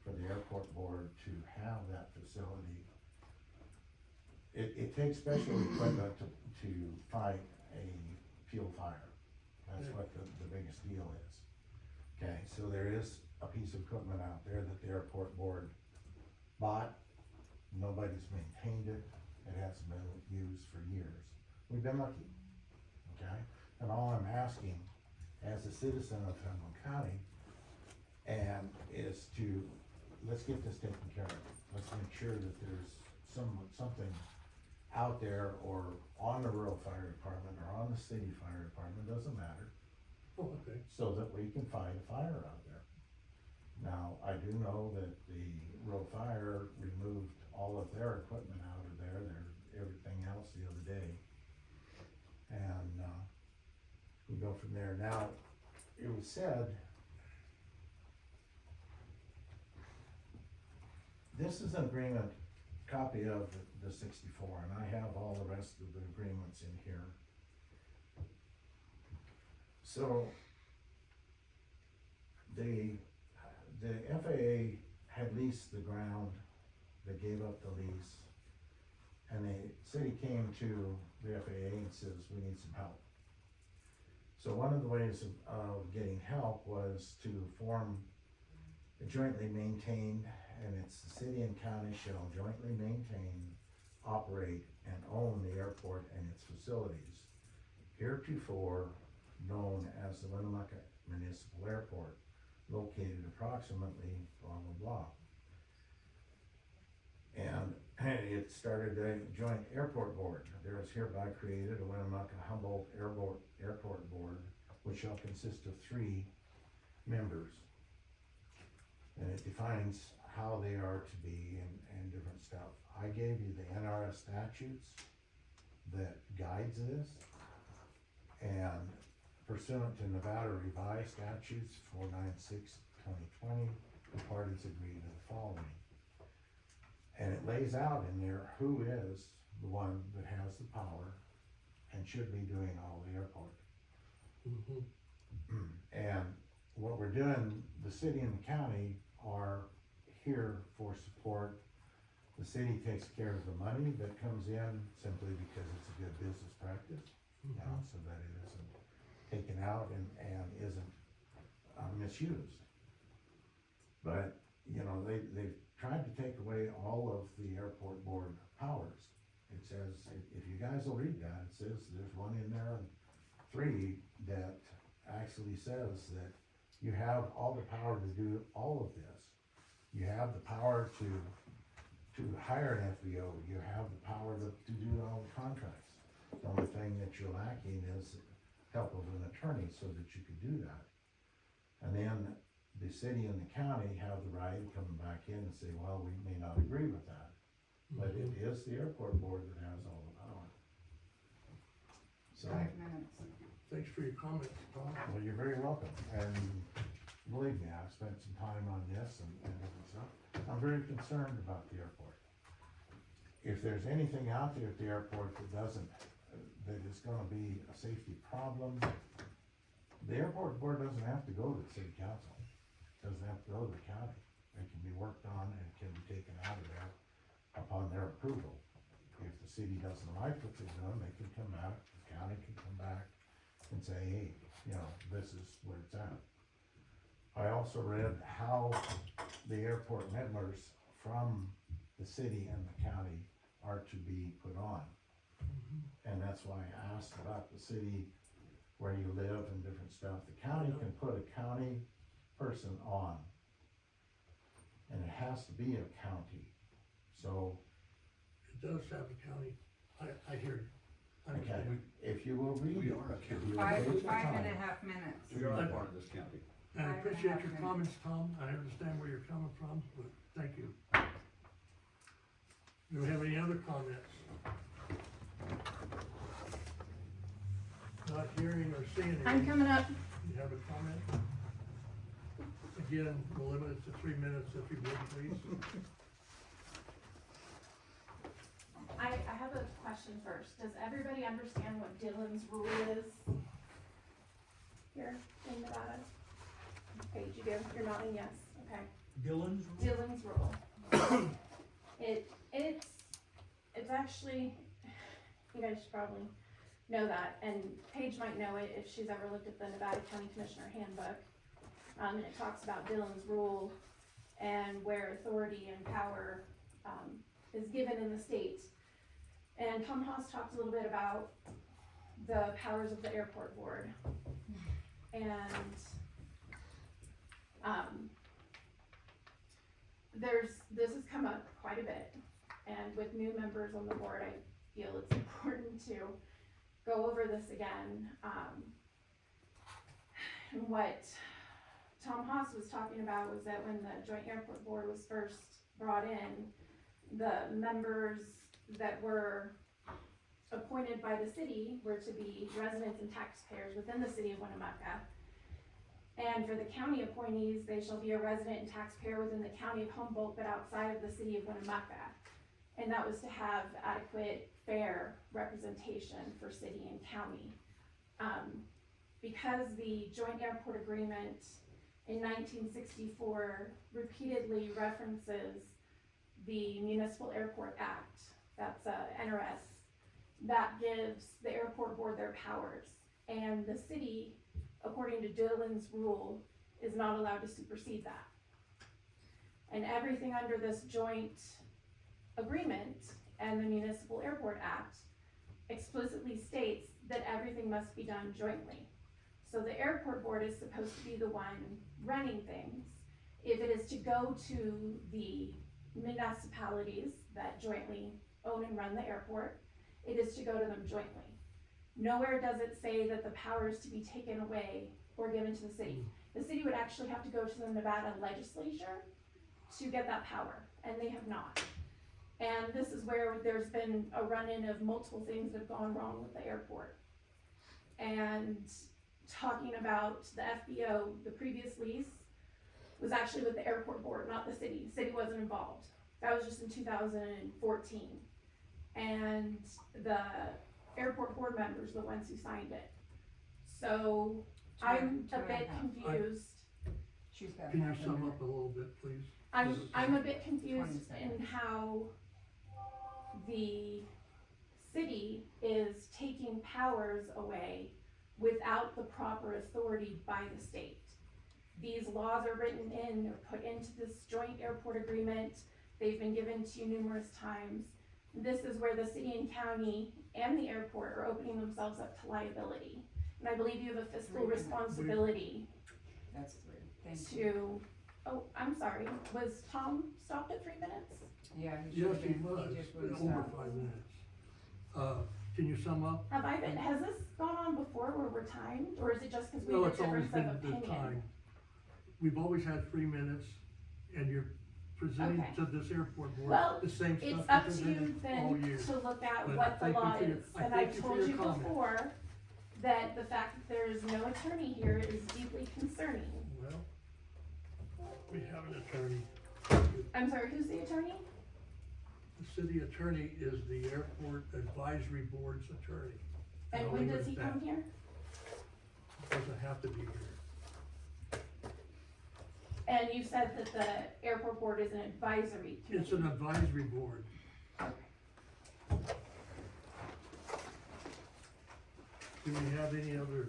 for the airport board to have that facility. It takes special equipment to fight a fuel fire. That's Yeah. what the biggest deal is. Okay, so there is a piece of equipment out there that the airport board bought. Nobody's maintained it. It hasn't been used for years. We've been lucky, okay? And all I'm asking as a citizen of Humboldt County and is to, let's get this taken care of. Let's make sure that there's something out there or on the rural fire department or on the city fire department, doesn't matter, Oh, okay. so that we can fight a fire out there. Now, I do know that the rural fire removed all of their equipment out of there, everything else the other day. And, we go from there. Now, it was said, this is an agreement, copy of the 64, and I have all the rest of the agreements in here. So, the FAA had leased the ground, they gave up the lease, and the city came to the FAA and says, we need some help. So one of the ways of getting help was to form a jointly maintained, and it's the city and county shall jointly maintain, operate, and own the airport and its facilities, heretofore known as the Winnemucca Municipal Airport, located approximately blah, blah, blah. And it started a joint airport board. There is hereby created a Winnemucca Humboldt Airport Board, which shall consist of 3 members. And it defines how they are to be and different stuff. I gave you the NRS statutes that guides this. And pursuant to Nevada revised statutes 496/2020, the parties agree to the following. And it lays out in there who is the one that has the power and should be doing all the airport. Mm-hmm. And what we're doing, the city and the county are here for support. The city takes care of the money that comes in simply because it's a good business practice, you know, so that it isn't taken out and isn't misused. But, you know, they've tried to take away all of the airport board powers. It says, if you guys will read that, it says there's one in there and 3 that actually says that you have all the power to do all of this. You have the power to hire an FBO, you have the power to do all the contracts. The only thing that you're lacking is help of an attorney so that you could do that. And then the city and the county have the right of coming back in and say, well, we may not agree with that. But it is the airport board that has all the power. So, 5 minutes. Thanks for your comments, Tom. well, you're very welcome. And believe me, I've spent some time on this and different stuff. I'm very concerned about the airport. If there's anything out there at the airport that is gonna be a safety problem, the airport board doesn't have to go to the city council. Doesn't have to go to the county. It can be worked on and it can be taken out of there upon their approval. If the city doesn't like what they're doing, they can come back, the county can come back and say, hey, you know, this is where it's at. I also read how the airport members from the city and the county are to be put on. And that's why I asked about the city, where you live and different stuff. The county can put a county person on. And it has to be a county. So, It does have a county, I hear you. I okay, understand. if you will read. We are a if county. you will 5 take the time. and a half minutes. We are a part of this county. I 5.5 appreciate your minutes. comments, Tom, I understand where you're coming from, but thank you. Do we have any other comments? Not hearing or seeing any. I'm coming up. You have a comment? Again, we'll limit it to 3 minutes if you would, please. I have a question first. Does everybody understand what Dylan's rule is? Here in Nevada? Okay, you do, you're nodding yes, okay. Dylan's? Dylan's rule. It's actually, you guys should probably know that, and Paige might know it if she's ever looked at the Nevada County Commissioner Handbook. And it talks about Dylan's rule and where authority and power, is given in the state. And Tom Haas talked a little bit about the powers of the airport board. And, this has come up quite a bit. And with new members on the board, I feel it's important to go over this again. And what Tom Haas was talking about was that when the Joint Airport Board was first brought in, the members that were appointed by the city were to be residents and taxpayers within the city of Winnemucca. And for the county appointees, they shall be a resident and taxpayer within the county of Humboldt, but outside of the city of Winnemucca. And that was to have adequate, fair representation for city and county. Because the Joint Airport Agreement in 1964 repeatedly references the Municipal Airport Act, that's NRS, that gives the airport board their powers. And the city, according to Dillon's rule, is not allowed to supersede that. And everything under this joint agreement and the Municipal Airport Act explicitly states that everything must be done jointly. So the airport board is supposed to be the one running things. If it is to go to the municipalities that jointly own and run the airport, it is to go to them jointly. Nowhere does it say that the power is to be taken away or given to the city. The city would actually have to go to the Nevada legislature to get that power, and they have not. And this is where there's been a run-in of multiple things that have gone wrong with the airport. And talking about the FBO, the previous lease was actually with the airport board, not the city. The city wasn't involved. That was just in 2014. And the airport board members were the ones who signed it. So I'm a bit confused. She's got Can you half a sum minute. up a little bit, please? I'm a bit confused 20 in seconds. how the city is taking powers away without the proper authority by the state. These laws are written in or put into this joint airport agreement. They've been given to you numerous times. This is where the city and county and the airport are opening themselves up to liability. And I believe you have a fiscal 3 minutes. responsibility That's 3, thank you. to, oh, I'm sorry, was Tom stopped at 3 minutes? Yeah, he Yes, should he have was, been, he just wouldn't over stop. 5 minutes. Can you sum up? Have I been, has this gone on before where we're timed, or is it just because we No, have a it's always difference been of the opinion? time. We've always had 3 minutes, and you're presenting Okay. to this airport board Well, the same It's stuff up you to you presented all then year. to look at But what the thank you law for your- is, I and I thank you for told your you comment. before that the fact that there is no attorney here is deeply concerning. Well, we have an attorney. I'm sorry, who's the attorney? The city attorney is the airport advisory board's attorney. And I'll when leave it does he at come that. here? Doesn't have to be here. And you said that the airport board is an advisory committee. It's an advisory board. Do we have any other,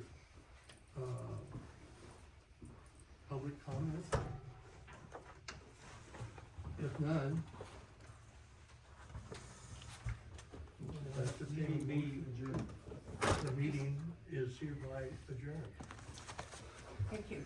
public comment? If none. That's the Meeting meeting. be adjourned. The meeting is hereby adjourned. Thank you.